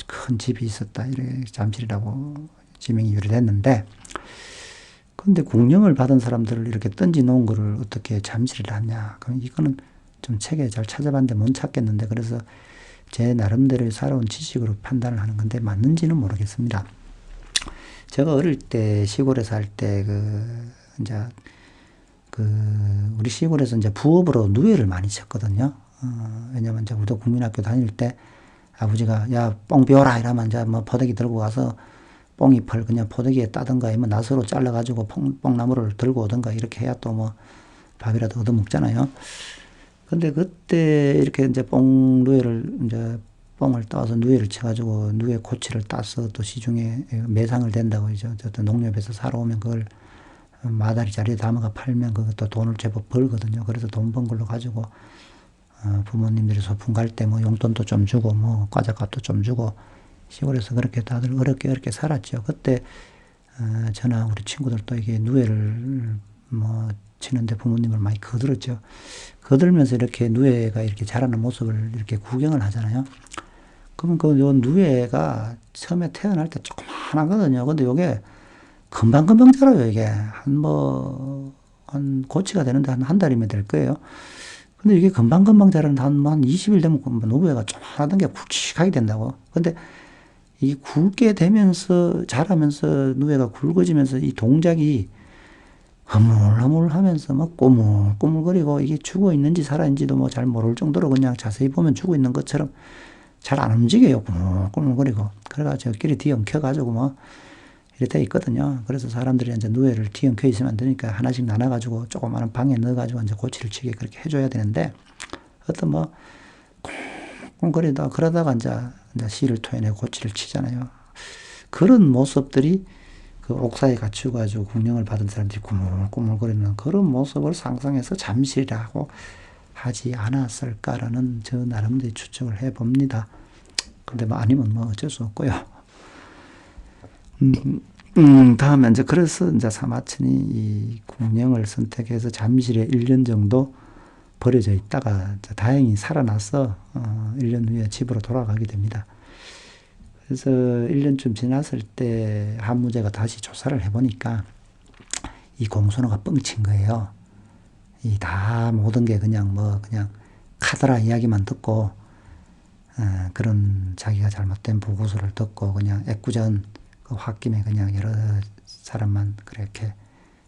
큰 집이 있었다. 이렇게 잠실이라고 지명이 유래됐는데, 근데 궁령을 받은 사람들을 이렇게 던지 놓은 거를 어떻게 잠실을 하냐. 그럼 이거는 좀 책에 잘 찾아봤는데 못 찾겠는데, 그래서 제 나름대로 살아온 지식으로 판단을 하는 건데 맞는지는 모르겠습니다. 제가 어릴 때 시골에 살 때 이제 우리 시골에서 이제 부업으로 누회를 많이 쳤거든요. 왜냐면 이제 우리도 국민학교 다닐 때 아버지가 야, 뽕 비워라 이러면 이제 뭐 포대기 들고 가서 뽕잎을 그냥 포대기에 따든가 아니면 나서로 잘라가지고 뽕나무를 들고 오든가 이렇게 해야 또 뭐 밥이라도 얻어 먹잖아요. 근데 그때 이렇게 이제 누회를 이제 뽕을 따서 누회를 쳐가지고 누회 고치를 따서 또 시중에 매상을 된다고 이제 어떤 농협에서 사러 오면 그걸 마다리 자리에 담아가 팔면 그것도 돈을 제법 벌거든요. 그래서 돈 번 걸로 가지고 부모님들이 소풍 갈 때 뭐 용돈도 좀 주고 뭐 과자값도 좀 주고 시골에서 그렇게 다들 어렵게 살았죠. 그때 저나 우리 친구들도 이게 누회를 뭐 치는데 부모님을 많이 거들었죠. 거들면서 이렇게 누회가 이렇게 자라는 모습을 이렇게 구경을 하잖아요. 그러면 요 누에가 처음에 태어날 때 조그만하거든요. 근데 요게 금방금방 자라요, 이게. 한 고치가 되는데 한 달이면 될 거예요. 근데 이게 금방금방 자라는데 한 20일 되면 누에가 조그만하던 게 굵직하게 된다고. 근데 이 굵게 되면서, 자라면서 누에가 굵어지면서 이 동작이 허물허물하면서 막 꼬물꼬물거리고 이게 죽어 있는지 살아있는지도 뭐 잘 모를 정도로 그냥 자세히 보면 죽어 있는 것처럼 잘 안 움직여요. 꼬물꼬물거리고. 그래가지고 저끼리 뒤엉켜가지고 뭐 이렇게 돼 있거든요. 그래서 사람들이 이제 누에를 뒤엉켜 있으면 안 되니까 하나씩 나눠가지고 조그마한 방에 넣어가지고 이제 고치를 치게 그렇게 해줘야 되는데 어떤 뭐 꽁꽁거리다 그러다가 이제 씨를 토해내고 고치를 치잖아요. 그런 모습들이 그 옥사에 갇혀가지고 국령을 받은 사람들이 꾸물꾸물거리는 그런 모습을 상상해서 잠시라고 하지 않았을까라는 저 나름대로 추측을 해봅니다. 근데 뭐 아니면 뭐 어쩔 수 없고요. 다음에 이제 그래서 이제 사마천이 이 국령을 선택해서 잠실에 1년 정도 버려져 있다가 다행히 살아나서 1년 후에 집으로 돌아가게 됩니다. 그래서 1년쯤 지났을 때 한무제가 다시 조사를 해보니까 이 공손호가 뻥친 거예요. 이 다 모든 게 그냥 카더라 이야기만 듣고 그런 자기가 잘못된 보고서를 듣고 그냥 애꿎은 그 홧김에 그냥 여러 사람만 그렇게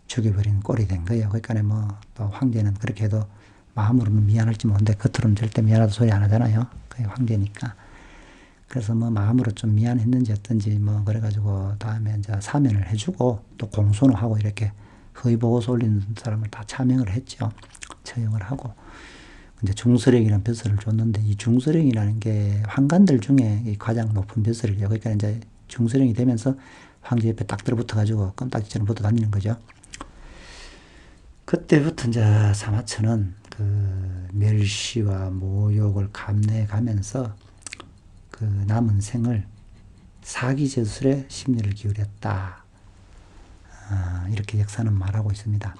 죽여버린 꼴이 된 거예요. 그러니까 뭐 또 황제는 그렇게 해도 마음으로는 미안할지 모르는데 겉으로는 절대 미안하다 소리 안 하잖아요. 그게 황제니까. 그래서 뭐 마음으로 좀 미안했는지 어떤지 뭐 그래가지고 다음에 이제 사면을 해주고 또 공소는 하고 이렇게 허위보고서 올리는 사람을 다 차명을 했죠. 처형을 하고. 이제 중서령이라는 벼슬을 줬는데 이 중서령이라는 게 환관들 중에 가장 높은 벼슬이에요. 그러니까 이제 중서령이 되면서 황제 옆에 딱 들어붙어가지고 껌딱지처럼 붙어 다니는 거죠. 그때부터 이제 사마천은 그 멸시와 모욕을 감내가면서 그 남은 생을 사기저술에 심려를 기울였다. 이렇게 역사는 말하고 있습니다.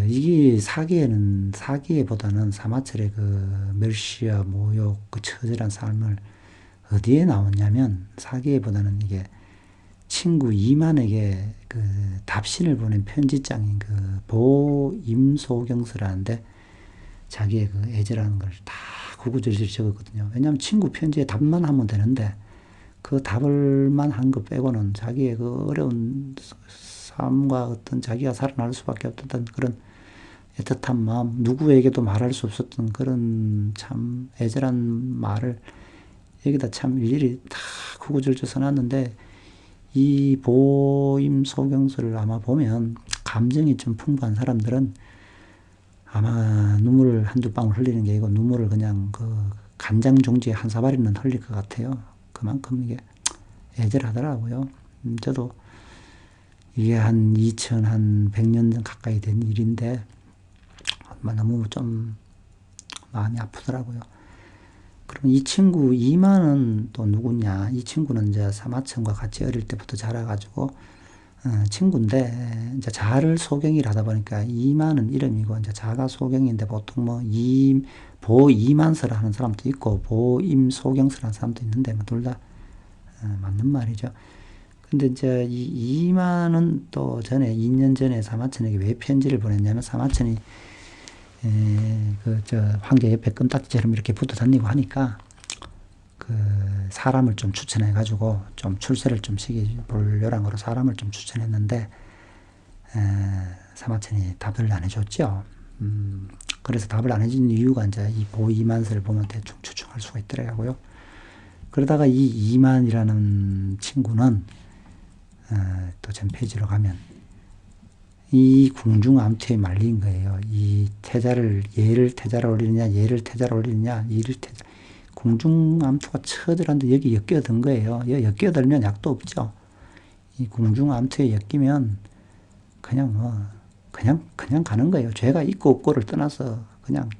이게 사기에보다는 사마철의 그 멸시와 모욕, 그 처절한 삶을 어디에 나왔냐면 사기에보다는 이게 친구 이만에게 그 답신을 보낸 편지장인 그 보임소경서라는데 자기의 그 애절한 걸 다 구구절절 적었거든요. 왜냐하면 친구 편지에 답만 하면 되는데 그 답을만 한 것 빼고는 자기의 그 어려운 삶과 어떤 자기가 살아날 수밖에 없던 그런 애틋한 마음, 누구에게도 말할 수 없었던 그런 참 애절한 말을 여기다 참 일일이 다 구구절절 써놨는데 이 보임소경서를 아마 보면 감정이 좀 풍부한 사람들은 아마 눈물을 한두 방울 흘리는 게 아니고 눈물을 그냥 그 간장 종지에 한 사발이는 흘릴 것 같아요. 그만큼 이게 애절하더라고요. 저도 이게 한 100년 전 가까이 된 일인데 너무 좀 마음이 아프더라고요. 그럼 이 친구 이만은 또 누구냐? 이 친구는 이제 사마천과 같이 어릴 때부터 자라가지고 친구인데 이제 자를 소경이라 하다 보니까 이만은 이름이고 이제 자가 소경인데 보통 뭐 보이만서라 하는 사람도 있고 보임소경서라는 사람도 있는데 뭐 둘 다 맞는 말이죠. 근데 이제 이 이만은 또 2년 전에 사마천에게 왜 편지를 보냈냐면 사마천이 황제 옆에 껌딱지처럼 이렇게 붙어 다니고 하니까 그 사람을 좀 추천해가지고 좀 출세를 좀 시켜볼 요량으로 사람을 좀 추천했는데 사마천이 답을 안 해줬죠. 그래서 답을 안 해준 이유가 이제 이 보이만서를 보면 대충 추측할 수가 있더라고요. 그러다가 이 이만이라는 친구는 또 전 페이지로 가면 이 궁중암투에 말린 거예요. 이 얘를 태자로 올리느냐, 얘를 태자로 올리느냐, 이를 태자. 궁중암투가 처절한데 여기 엮여든 거예요. 엮여들면 약도 없죠. 이 궁중암투에 엮이면 그냥 가는 거예요. 죄가 있고 없고를 떠나서 그냥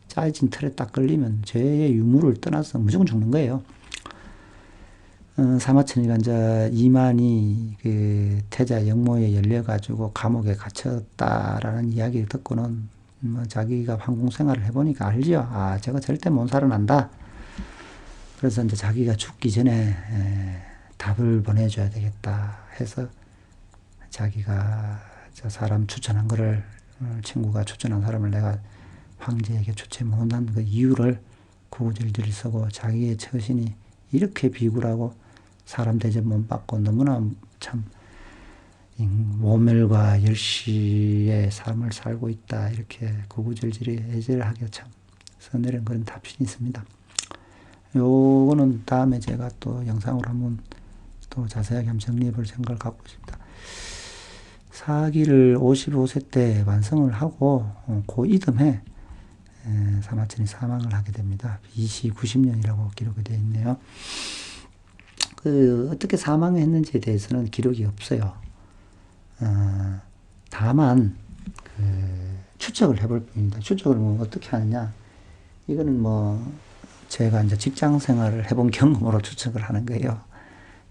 짜여진 틀에 딱 걸리면 죄의 유무를 떠나서 무조건 죽는 거예요. 사마천이가 이제 이만이 그 태자 영모에 열려가지고 감옥에 갇혔다라는 이야기를 듣고는 뭐 자기가 황궁 생활을 해보니까 알지요. 아, 저거 절대 못 살아난다. 그래서 이제 자기가 죽기 전에 답을 보내줘야 되겠다 해서 자기가 저 사람 추천한 거를 친구가 추천한 사람을 내가 황제에게 추천 못한 그 이유를 구구절절 쓰고 자기의 처신이 이렇게 비굴하고 사람 대접 못 받고 너무나 참 모멸과 열시의 삶을 살고 있다 이렇게 구구절절히 애절하게 참 써내린 그런 답신이 있습니다. 요거는 다음에 제가 또 영상으로 한번 또 자세하게 한번 정리해 볼 생각을 갖고 있습니다. 사기를 55세 때 완성을 하고 그 이듬해 사마천이 사망을 하게 됩니다. BC 90년이라고 기록이 되어 있네요. 어떻게 사망했는지에 대해서는 기록이 없어요. 다만 추측을 해볼 뿐입니다. 추측을 뭐 어떻게 하느냐? 이거는 뭐 제가 이제 직장 생활을 해본 경험으로 추측을 하는 거예요.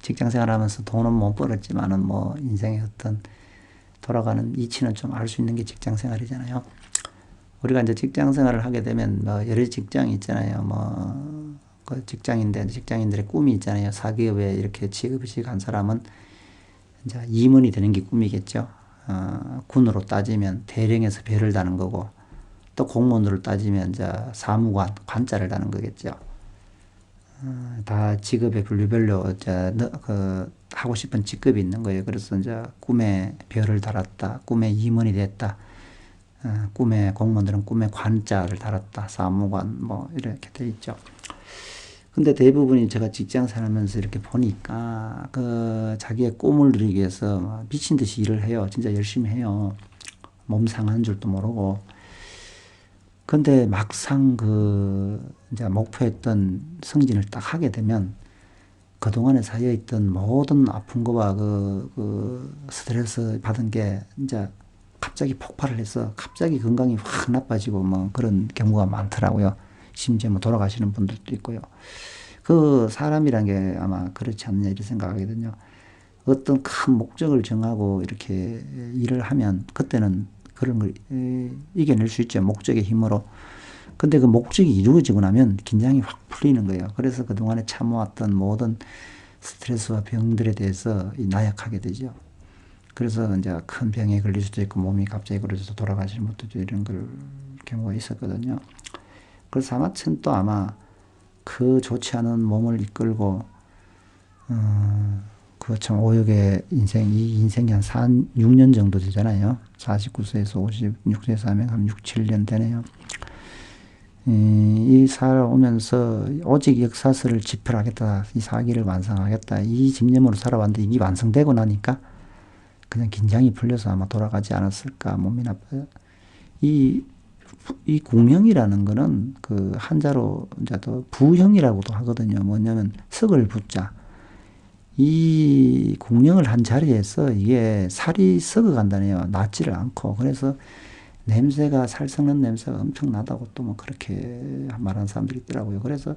직장 생활하면서 돈은 못 벌었지만은 뭐 인생의 어떤 돌아가는 이치는 좀 알 수 있는 게 직장 생활이잖아요. 우리가 이제 직장 생활을 하게 되면 뭐 여러 직장이 있잖아요. 뭐 그 직장인들의 꿈이 있잖아요. 사기업에 이렇게 취직한 사람은 이제 임원이 되는 게 꿈이겠죠. 군으로 따지면 대령에서 별을 다는 거고, 또 공무원으로 따지면 이제 사무관, 관자를 다는 거겠죠. 다 직업의 분류별로 이제 하고 싶은 직업이 있는 거예요. 그래서 이제 꿈에 별을 달았다, 꿈에 임원이 됐다, 꿈에 공무원들은 꿈에 관자를 달았다, 사무관 뭐 이렇게 돼 있죠. 근데 대부분이 제가 직장 살면서 이렇게 보니까 자기의 꿈을 이루기 위해서 미친 듯이 일을 해요. 진짜 열심히 해요. 몸 상하는 줄도 모르고. 근데 막상 이제 목표했던 승진을 딱 하게 되면 그동안에 쌓여있던 모든 아픈 거와 스트레스 받은 게 이제 갑자기 폭발을 해서 갑자기 건강이 확 나빠지고 뭐 그런 경우가 많더라고요. 심지어 뭐 돌아가시는 분들도 있고요. 사람이란 게 아마 그렇지 않냐 이렇게 생각하거든요. 어떤 큰 목적을 정하고 이렇게 일을 하면 그때는 그런 걸 이겨낼 수 있죠. 목적의 힘으로. 근데 그 목적이 이루어지고 나면 긴장이 확 풀리는 거예요. 그래서 그동안에 참아왔던 모든 스트레스와 병들에 대해서 나약하게 되죠. 그래서 이제 큰 병에 걸릴 수도 있고 몸이 갑자기 그러져서 돌아가시는 분들도 이런 경우가 있었거든요. 그래서 사마천 또 아마 좋지 않은 몸을 이끌고 참 오역의 이 인생이 한 6년 정도 되잖아요. 49세에서 56세에서 하면 한 6, 7년 되네요. 이 살아오면서 오직 역사서를 집필하겠다, 이 사기를 완성하겠다, 이 집념으로 살아왔는데 이게 완성되고 나니까 그냥 긴장이 풀려서 아마 돌아가지 않았을까. 몸이 나빠요. 이 궁형이라는 거는 한자로 이제 또 부형이라고도 하거든요. 뭐냐면 석을 붙자. 이 궁형을 한 자리에서 이게 살이 썩어간다네요. 낫지를 않고. 그래서 냄새가, 살 썩는 냄새가 엄청 나다고 또 뭐 그렇게 말하는 사람들이 있더라고요. 그래서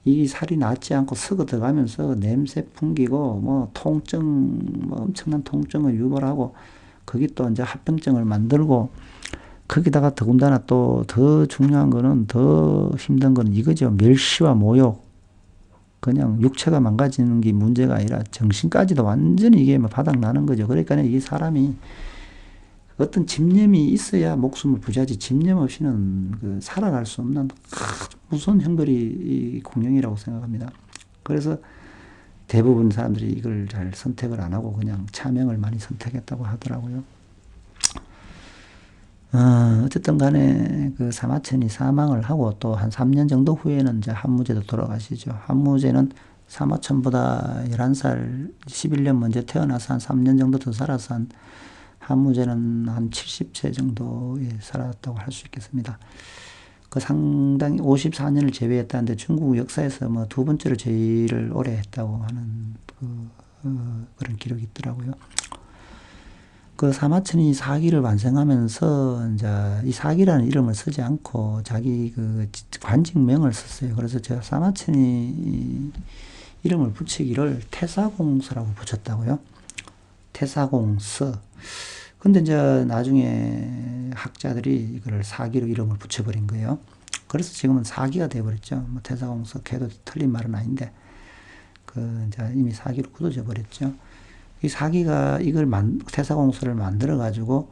이 살이 낫지 않고 썩어 들어가면서 냄새 풍기고 뭐 통증, 뭐 엄청난 통증을 유발하고 거기 또 이제 합병증을 만들고 거기다가 더군다나 또 더 중요한 거는 더 힘든 거는 이거죠. 멸시와 모욕. 그냥 육체가 망가지는 게 문제가 아니라 정신까지도 완전히 이게 바닥 나는 거죠. 그러니까 이 사람이 어떤 집념이 있어야 목숨을 부지하지 집념 없이는 살아갈 수 없는 무서운 형벌이 이 공룡이라고 생각합니다. 그래서 대부분 사람들이 이걸 잘 선택을 안 하고 그냥 차명을 많이 선택했다고 하더라고요. 어쨌든 간에 사마천이 사망을 하고 또 한 3년 정도 후에는 이제 한무제도 돌아가시죠. 한무제는 사마천보다 11살, 11년 먼저 태어나서 한 3년 정도 더 살아서 한무제는 한 70세 정도에 살았다고 할 수 있겠습니다. 상당히 54년을 제외했다는데 중국 역사에서 뭐 두 번째로 제일 오래 했다고 하는 그런 기록이 있더라고요. 사마천이 사기를 완성하면서 이제 이 사기라는 이름을 쓰지 않고 자기 관직명을 썼어요. 그래서 제가 사마천이 이름을 붙이기를 태사공서라고 붙였다고요. 태사공서. 근데 이제 나중에 학자들이 이걸 사기로 이름을 붙여버린 거예요. 그래서 지금은 사기가 돼버렸죠. 뭐 태사공석해도 틀린 말은 아닌데, 이제 이미 사기로 굳어져 버렸죠. 이 사기가 태사공서를 만들어가지고,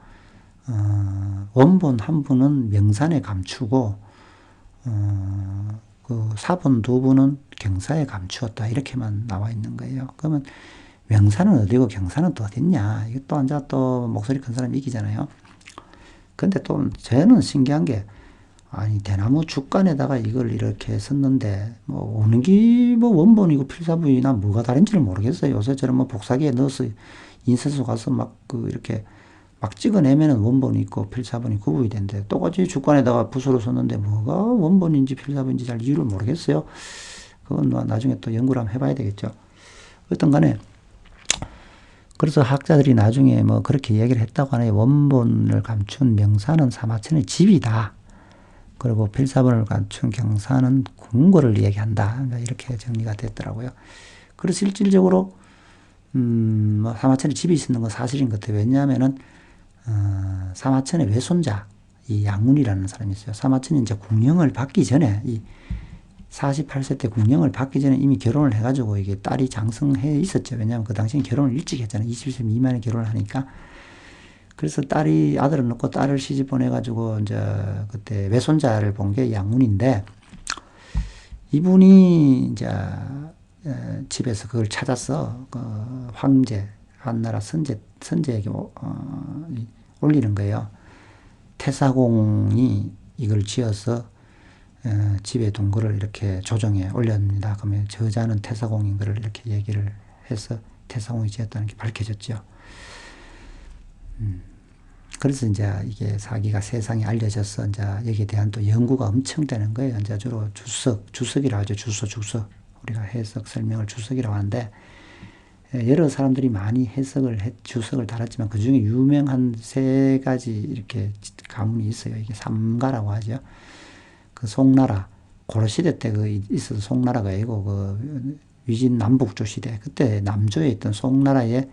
원본 한 분은 명산에 감추고, 사본 두 분은 경사에 감추었다. 이렇게만 나와 있는 거예요. 그러면 명산은 어디고 경사는 또 어딨냐. 이게 또 앉아 또 목소리 큰 사람이 이기잖아요. 근데 또 저는 신기한 게, 아니, 대나무 죽간에다가 이걸 이렇게 썼는데, 뭐, 오는 게 뭐 원본이고 필사부위나 뭐가 다른지를 모르겠어요. 요새처럼 뭐 복사기에 넣어서 인쇄소 가서 이렇게 막 찍어내면은 원본이 있고 필사본이 구분이 되는데, 똑같이 죽간에다가 붓으로 썼는데 뭐가 원본인지 필사본인지 잘 이유를 모르겠어요. 그건 나중에 또 연구를 한번 해봐야 되겠죠. 어떤 간에, 그래서 학자들이 나중에 뭐 그렇게 얘기를 했다고 하네요. 원본을 감춘 명산은 사마천의 집이다. 그리고 필사본을 갖춘 경사는 궁궐을 얘기한다. 이렇게 정리가 됐더라고요. 그래서 실질적으로 뭐 사마천에 집이 있는 건 사실인 것 같아요. 왜냐하면은 사마천의 외손자 이 양훈이라는 사람이 있어요. 사마천이 이제 궁령을 받기 전에 이 48세 때 궁령을 받기 전에 이미 결혼을 해가지고 이게 딸이 장성해 있었죠. 왜냐하면 그 당시엔 결혼을 일찍 했잖아요. 20세 미만에 결혼을 하니까. 그래서 아들을 낳고 딸을 시집 보내가지고 이제 그때 외손자를 본 게 양훈인데, 이분이 이제 집에서 그걸 찾아서 황제 한나라 선제에게 올리는 거예요. 태사공이 이걸 지어서 집에 둔 거를 이렇게 조정에 올렸습니다. 그러면 저자는 태사공인 거를 이렇게 얘기를 해서 태사공이 지었다는 게 밝혀졌죠. 그래서 이제 이게 사기가 세상에 알려져서 이제 여기에 대한 또 연구가 엄청 되는 거예요. 이제 주로 주석이라고 하죠. 주석. 우리가 해석, 설명을 주석이라고 하는데, 여러 사람들이 많이 주석을 달았지만 그 중에 유명한 세 가지 이렇게 가문이 있어요. 이게 삼가라고 하죠. 그 송나라, 고려시대 때 있어서 송나라가 아니고 위진 남북조 시대, 그때 남조에 있던 송나라의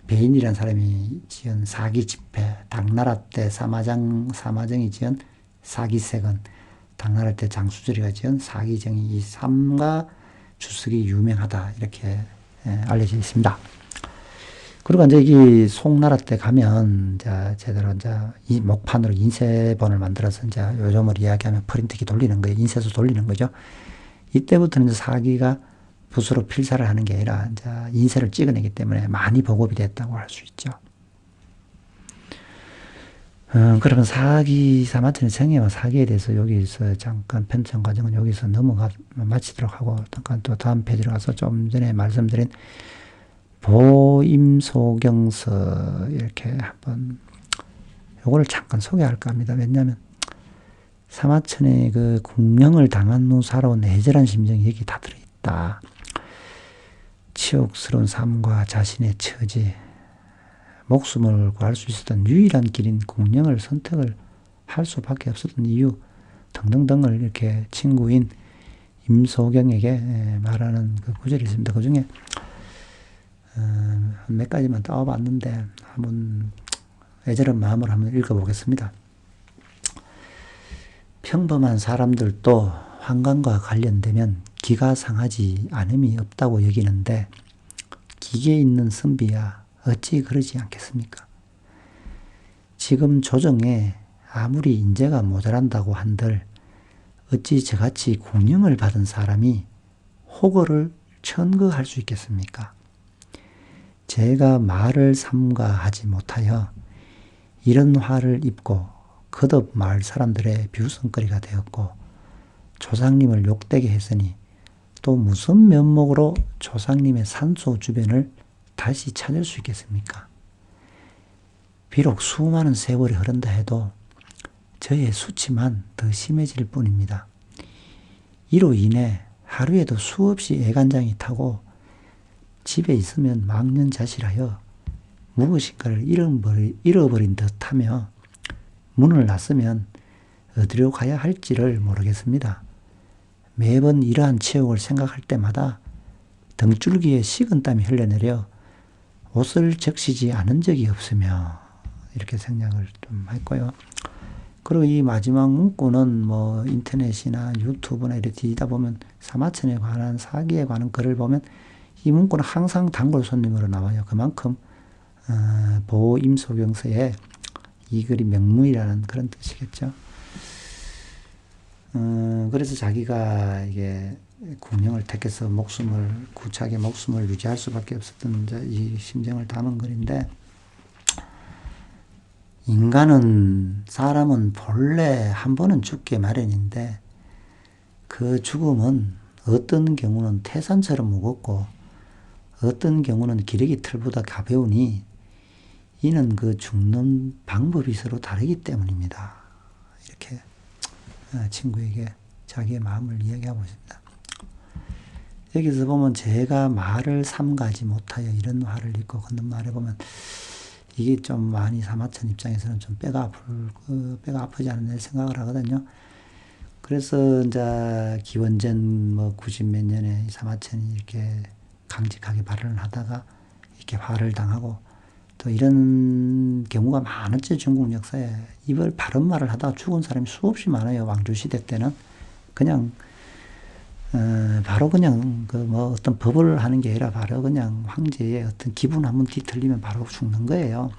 배인이라는 사람이 지은 사기집회, 당나라 때 사마정이 지은 사기세건, 당나라 때 장수절이가 지은 사기정이, 이 삼가 주석이 유명하다. 이렇게 알려져 있습니다. 그리고 이제 이 송나라 때 가면 이제 제대로 이제 이 목판으로 인쇄본을 만들어서 이제 요즘으로 이야기하면 프린트기 돌리는 거예요. 인쇄소 돌리는 거죠. 이때부터는 이제 사기가 붓으로 필사를 하는 게 아니라 이제 인쇄를 찍어내기 때문에 많이 보급이 됐다고 할 수 있죠. 그러면 사마천의 생애와 사기에 대해서 여기서 잠깐 편찬 과정은 여기서 마치도록 하고, 잠깐 또 다음 페이지로 가서 좀 전에 말씀드린 보임소경서 이렇게 한번 요거를 잠깐 소개할까 합니다. 왜냐하면 사마천의 그 궁령을 당한 후 살아온 애절한 심정이 여기 다 들어있다. 치욕스러운 삶과 자신의 처지, 목숨을 구할 수 있었던 유일한 길인 궁령을 선택을 할 수밖에 없었던 이유 등등등을 이렇게 친구인 임소경에게 말하는 그 구절이 있습니다. 그 중에 몇 가지만 따와봤는데 한번 애절한 마음으로 한번 읽어보겠습니다. 평범한 사람들도 환관과 관련되면 기가 상하지 않음이 없다고 여기는데, 기계에 있는 선비야 어찌 그러지 않겠습니까? 지금 조정에 아무리 인재가 모자란다고 한들 어찌 저같이 궁령을 받은 사람이 호거를 천거할 수 있겠습니까? 제가 말을 삼가하지 못하여 이런 화를 입고 거듭 마을 사람들의 비웃음거리가 되었고, 조상님을 욕되게 했으니 또 무슨 면목으로 조상님의 산소 주변을 다시 찾을 수 있겠습니까? 비록 수많은 세월이 흐른다 해도 저의 수치만 더 심해질 뿐입니다. 이로 인해 하루에도 수없이 애간장이 타고 집에 있으면 망연자실하여 무엇인가를 잃어버린 듯하며 문을 났으면 어디로 가야 할지를 모르겠습니다. 매번 이러한 치욕을 생각할 때마다 등줄기에 식은땀이 흘러내려 옷을 적시지 않은 적이 없으며, 이렇게 생각을 좀 했고요. 그리고 이 마지막 문구는 뭐 인터넷이나 유튜브나 이렇게 뒤다 보면 사마천에 관한 사기에 관한 글을 보면 이 문구는 항상 단골 손님으로 나와요. 그만큼 보임소경서에 이 글이 명문이라는 그런 뜻이겠죠. 그래서 자기가 이게 군형을 택해서 구차하게 목숨을 유지할 수밖에 없었던 이 심정을 담은 글인데, 사람은 본래 한 번은 죽게 마련인데, 그 죽음은 어떤 경우는 태산처럼 무겁고, 어떤 경우는 기러기 털보다 가벼우니, 이는 그 죽는 방법이 서로 다르기 때문입니다. 이렇게 친구에게 자기의 마음을 이야기하고 있습니다. 여기서 보면 제가 말을 삼가지 못하여 이런 화를 입고 걷는 말에 보면 이게 좀 많이 사마천 입장에서는 좀 배가 아프지 않나 생각을 하거든요. 그래서 이제 기원전 뭐 90 몇 년에 사마천이 이렇게 강직하게 발언을 하다가 이렇게 화를 당하고, 또 이런 경우가 많았죠. 중국 역사에. 이걸 바른 말을 하다가 죽은 사람이 수없이 많아요. 왕조시대 때는. 그냥 바로 그냥 뭐 어떤 법을 하는 게 아니라 바로 그냥 황제의 어떤 기분 한번 뒤틀리면 바로 죽는 거예요.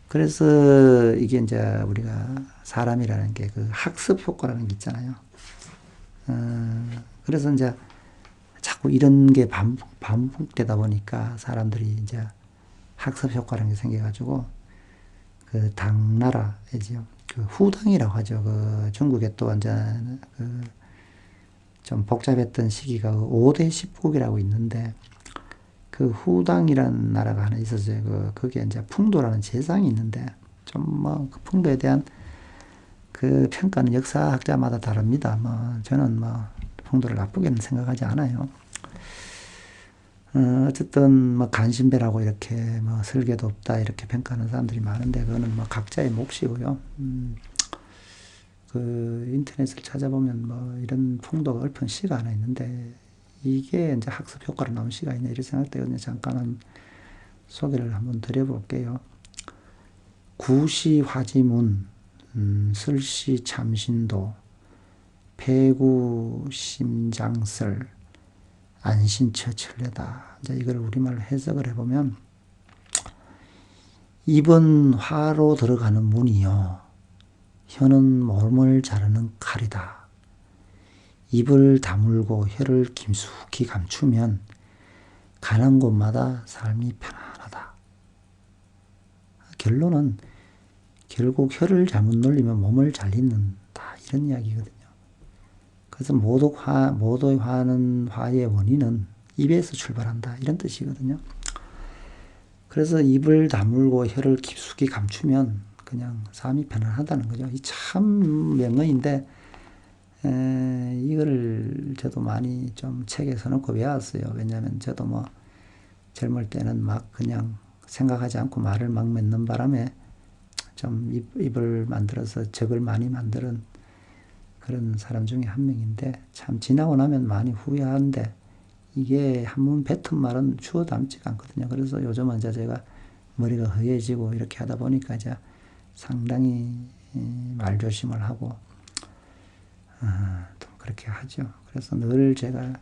그래서 이게 이제 우리가 사람이라는 게 그 학습 효과라는 게 있잖아요. 그래서 이제 자꾸 이런 게 반복되다 보니까 사람들이 이제 학습 효과라는 게 생겨가지고 그 당나라이죠. 그 후당이라고 하죠. 그 중국에 또 완전 좀 복잡했던 시기가 5대 10국이라고 있는데, 그 후당이라는 나라가 하나 있었어요. 거기에 이제 풍도라는 제상이 있는데, 좀 뭐 그 풍도에 대한 그 평가는 역사학자마다 다릅니다. 뭐 저는 뭐 풍도를 나쁘게는 생각하지 않아요. 어쨌든 뭐 간신배라고 이렇게 뭐 설계도 없다 이렇게 평가하는 사람들이 많은데, 그거는 뭐 각자의 몫이고요. 그 인터넷을 찾아보면 뭐 이런 풍도가 읊은 시가 하나 있는데, 이게 이제 학습 효과로 나온 시가 있네 이렇게 생각되거든요. 잠깐 소개를 한번 드려볼게요. 구시 화지문, 슬시 참신도, 폐구 심장설, 안신처 천례다. 이제 이걸 우리말로 해석을 해보면, 입은 화로 들어가는 문이요, 혀는 몸을 자르는 칼이다. 입을 다물고 혀를 깊숙이 감추면 가는 곳마다 삶이 편안하다. 결론은 결국 혀를 잘못 놀리면 몸을 잘리는다, 이런 이야기거든요. 그래서 모두 화는 화의 원인은 입에서 출발한다, 이런 뜻이거든요. 그래서 입을 다물고 혀를 깊숙이 감추면 그냥 삶이 편안하다는 거죠. 이 참 명언인데, 이거를 저도 많이 좀 책에 써놓고 외웠어요. 왜냐하면 저도 뭐 젊을 때는 막 그냥 생각하지 않고 말을 막 맺는 바람에 좀 입을 만들어서 적을 많이 만드는 그런 사람 중에 한 명인데, 참 지나고 나면 많이 후회하는데, 이게 한번 뱉은 말은 주워 담지가 않거든요. 그래서 요즘은 이제 제가 머리가 허해지고 이렇게 하다 보니까 이제 상당히 말조심을 하고 또 그렇게 하죠. 그래서 늘 제가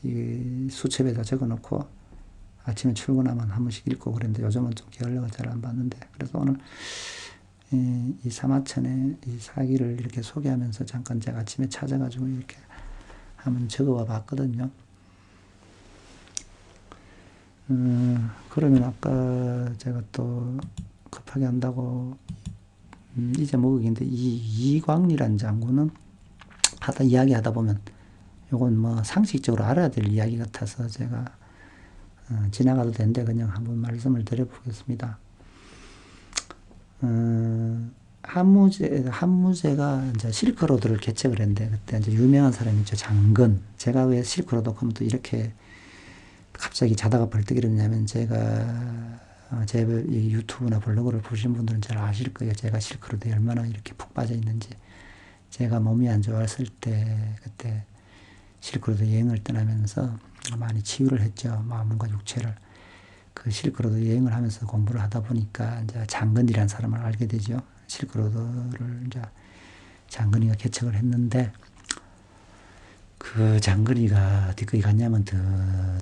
이 수첩에다 적어놓고 아침에 출근하면 한 번씩 읽고 그랬는데, 요즘은 좀 게을러가 잘 안 받는데, 그래서 오늘 이 사마천의 이 사기를 이렇게 소개하면서 잠깐 제가 아침에 찾아가지고 이렇게 한번 적어봐 봤거든요. 그러면 아까 제가 또 급하게 한다고 잊어먹었는데, 이 이광리란 장군은 이야기하다 보면 요건 뭐 상식적으로 알아야 될 이야기 같아서 제가 지나가도 되는데 그냥 한번 말씀을 드려보겠습니다. 한무제가 이제 실크로드를 개척을 했는데, 그때 이제 유명한 사람이죠. 장건. 제가 왜 실크로드 하면 또 이렇게 갑자기 자다가 벌떡 일어나냐면, 제가 제 유튜브나 블로그를 보신 분들은 잘 아실 거예요. 제가 실크로드에 얼마나 이렇게 푹 빠져 있는지. 제가 몸이 안 좋았을 때 그때 실크로드 여행을 떠나면서 많이 치유를 했죠. 마음과 육체를. 그 그 실크로드 여행을 하면서 공부를 하다 보니까 이제 장건이라는 사람을 알게 되죠. 실크로드를 이제 장건이가 개척을 했는데 그 장건이가 어디까지 갔냐면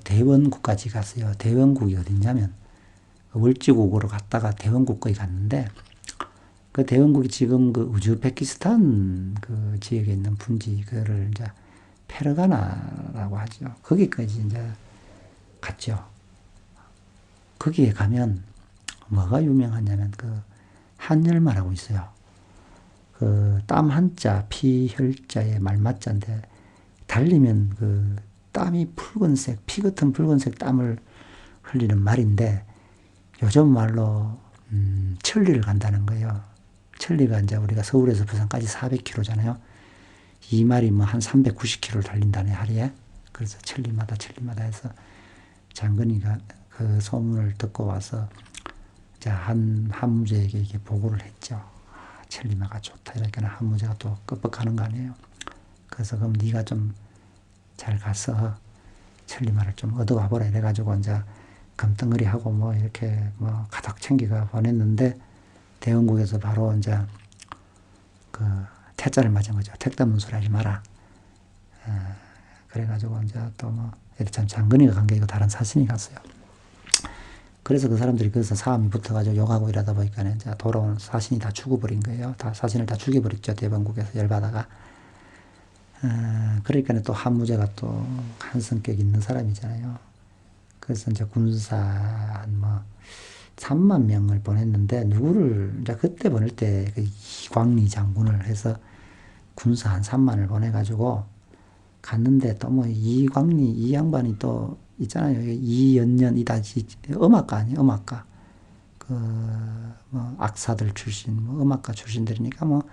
대원국까지 갔어요. 대원국이 어딨냐면 월지국으로 갔다가 대원국까지 갔는데 그 대원국이 지금 그 우즈베키스탄 그 지역에 있는 분지 그를 이제 페르가나라고 하죠. 거기까지 이제 갔죠. 거기에 가면 뭐가 유명하냐면 그 한열마라고 있어요. 그 땀 한자 피혈자의 말맞자인데 달리면 그 땀이 붉은색 피 같은 붉은색 땀을 흘리는 말인데 요즘 말로 천리를 간다는 거예요. 천리가 이제 우리가 서울에서 부산까지 400km잖아요. 이 말이 뭐 한 390km를 달린다네 하루에. 그래서 천리마다 해서 장건이가 그 소문을 듣고 와서 이제 한 한무제에게 이게 보고를 했죠. 천리마가 좋다. 이러니까 한무제가 또 끄뻑하는 거 아니에요. 그래서 그럼 네가 좀 잘 가서 천리마를 좀 얻어와 보라 이래가지고 이제 금덩어리 하고 뭐 이렇게 뭐 가득 챙기가 보냈는데 대원국에서 바로 이제 그 퇴짜를 맞은 거죠. 택도 없는 소리 하지 마라. 그래가지고 이제 또 뭐 참 장건이가 간 게 이거 다른 사신이 갔어요. 그래서 그 사람들이 거기서 싸움이 붙어가지고 욕하고 이러다 보니까 이제 돌아온 사신이 다 죽어버린 거예요. 다 사신을 다 죽여버렸죠. 대원국에서 열받아가. 그러니까 또 한무제가 또 한 성격 있는 사람이잖아요. 그래서 이제 군사 한 뭐 3만 명을 보냈는데 누구를 이제 그때 보낼 때 그 이광리 장군을 해서 군사 한 3만을 보내가지고 갔는데 또 뭐 이광리 이 양반이 또 있잖아요. 이연년 이다지 음악가 아니에요. 음악가 그 뭐 악사들 출신 뭐 음악가 출신들이니까 뭐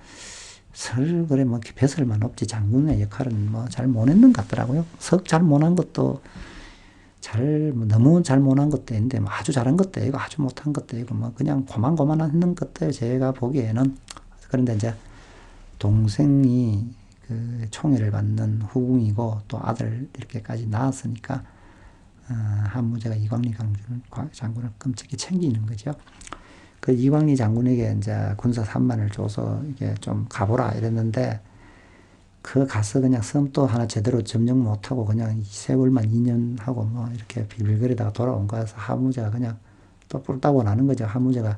설 그래 뭐 배설만 없지 장군의 역할은 뭐 잘 못했는 것 같더라고요. 석 잘 못한 것도 너무 잘 못한 것도 있는데 뭐 아주 잘한 것도 있고 아주 못한 것도 있고 뭐 그냥 고만고만한 것도 제가 보기에는. 그런데 이제 동생이 그 총애를 받는 후궁이고 또 아들 이렇게까지 낳았으니까 한무제가 이광리 장군을 끔찍히 챙기는 거죠. 그 이광리 장군에게 이제 군사 3만을 줘서 이게 좀 가보라 이랬는데 그 가서 그냥 섬도 하나 제대로 점령 못하고 그냥 세월만 2년 하고 뭐 이렇게 비빌거리다가 돌아온 거여서 한무제가 그냥 또 뿔따고 나는 거죠. 한무제가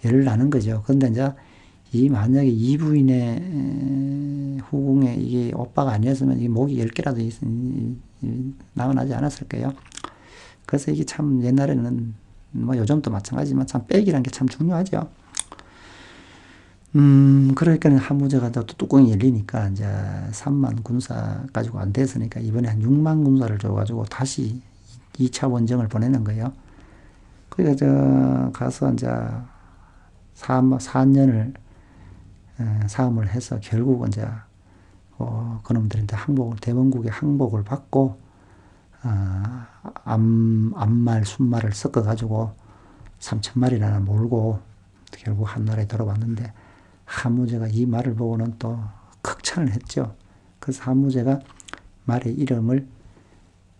열을 나는 거죠. 근데 이제 만약에 이 부인의 후궁에 이게 오빠가 아니었으면 이 목이 10개라도 나오나지 않았을 거예요. 그래서 이게 참 옛날에는 뭐 요즘도 마찬가지지만 참 백이란 게 참 중요하죠. 그러니까 한무제가 또 뚜껑이 열리니까 이제 3만 군사 가지고 안 됐으니까 이번에 한 6만 군사를 줘가지고 다시 2차 원정을 보내는 거예요. 그러니까 가서 이제 4년을 싸움을 해서 결국 이제 그놈들한테 대원국의 항복을 받고 암말, 순말을 섞어가지고 3,000마리나 몰고 결국 한나라에 들어왔는데 한무제가 이 말을 보고는 또 극찬을 했죠. 그래서 한무제가 말의 이름을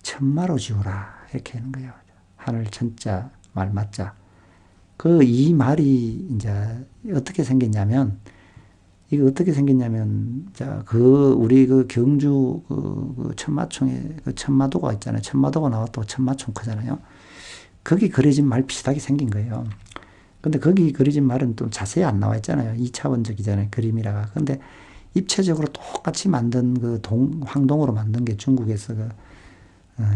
천마로 지으라 이렇게 하는 거예요. 하늘 천자, 말 맞자. 이 말이 이제 어떻게 생겼냐면 우리 경주 천마총에 천마도가 있잖아요. 천마도가 나왔다고 천마총 크잖아요. 거기 그려진 말 비슷하게 생긴 거예요. 근데 거기 그려진 말은 또 자세히 안 나와 있잖아요. 2차원적이잖아요. 그림이라가. 근데 입체적으로 똑같이 만든 황동으로 만든 게 중국에서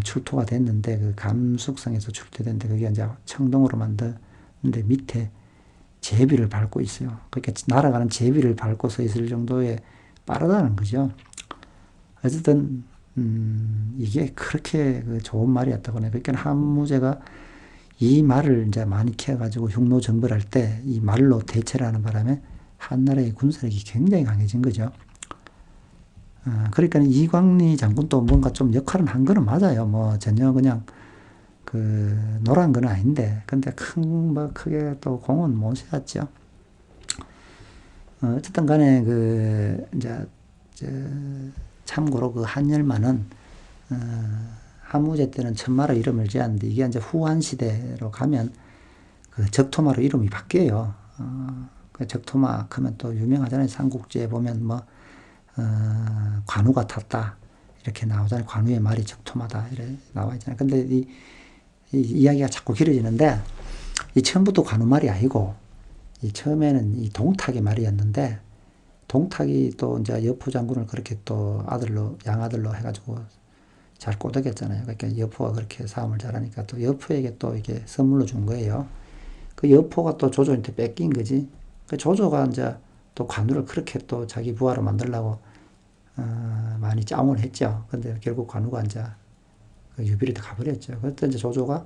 출토가 됐는데 감숙성에서 출토됐는데 그게 이제 청동으로 만드는데 밑에 제비를 밟고 있어요. 그러니까 날아가는 제비를 밟고 서 있을 정도의 빠르다는 거죠. 어쨌든 이게 그렇게 좋은 말이었다고 하네요. 그러니까 한무제가 이 말을 이제 많이 키워가지고 흉노 정벌할 때 이 말로 대체를 하는 바람에 한나라의 군사력이 굉장히 강해진 거죠. 그러니까 이광리 장군도 뭔가 좀 역할은 한 거는 맞아요. 뭐 전혀 그냥 노란 건 아닌데, 근데 크게 또 공은 못 세웠죠. 어쨌든 간에 참고로 한열마는, 한무제 때는 천마로 이름을 지었는데 이게 이제 후한 시대로 가면 그 적토마로 이름이 바뀌어요. 그 적토마 하면 또 유명하잖아요. 삼국지에 보면 뭐 관우가 탔다 이렇게 나오잖아요. 관우의 말이 적토마다 이렇게 나와 있잖아요. 근데 이 이야기가 자꾸 길어지는데 이 처음부터 관우 말이 아니고 이 처음에는 이 동탁의 말이었는데 동탁이 또 이제 여포 장군을 그렇게 또 아들로 양아들로 해가지고 잘 꼬드겼잖아요. 그러니까 여포가 그렇게 싸움을 잘하니까 또 여포에게 또 이게 선물로 준 거예요. 그 여포가 또 조조한테 뺏긴 거지. 그 조조가 이제 또 관우를 그렇게 또 자기 부하로 만들려고 많이 짜움을 했죠. 근데 결국 관우가 이제 그 유비한테 가버렸죠. 그때 이제 조조가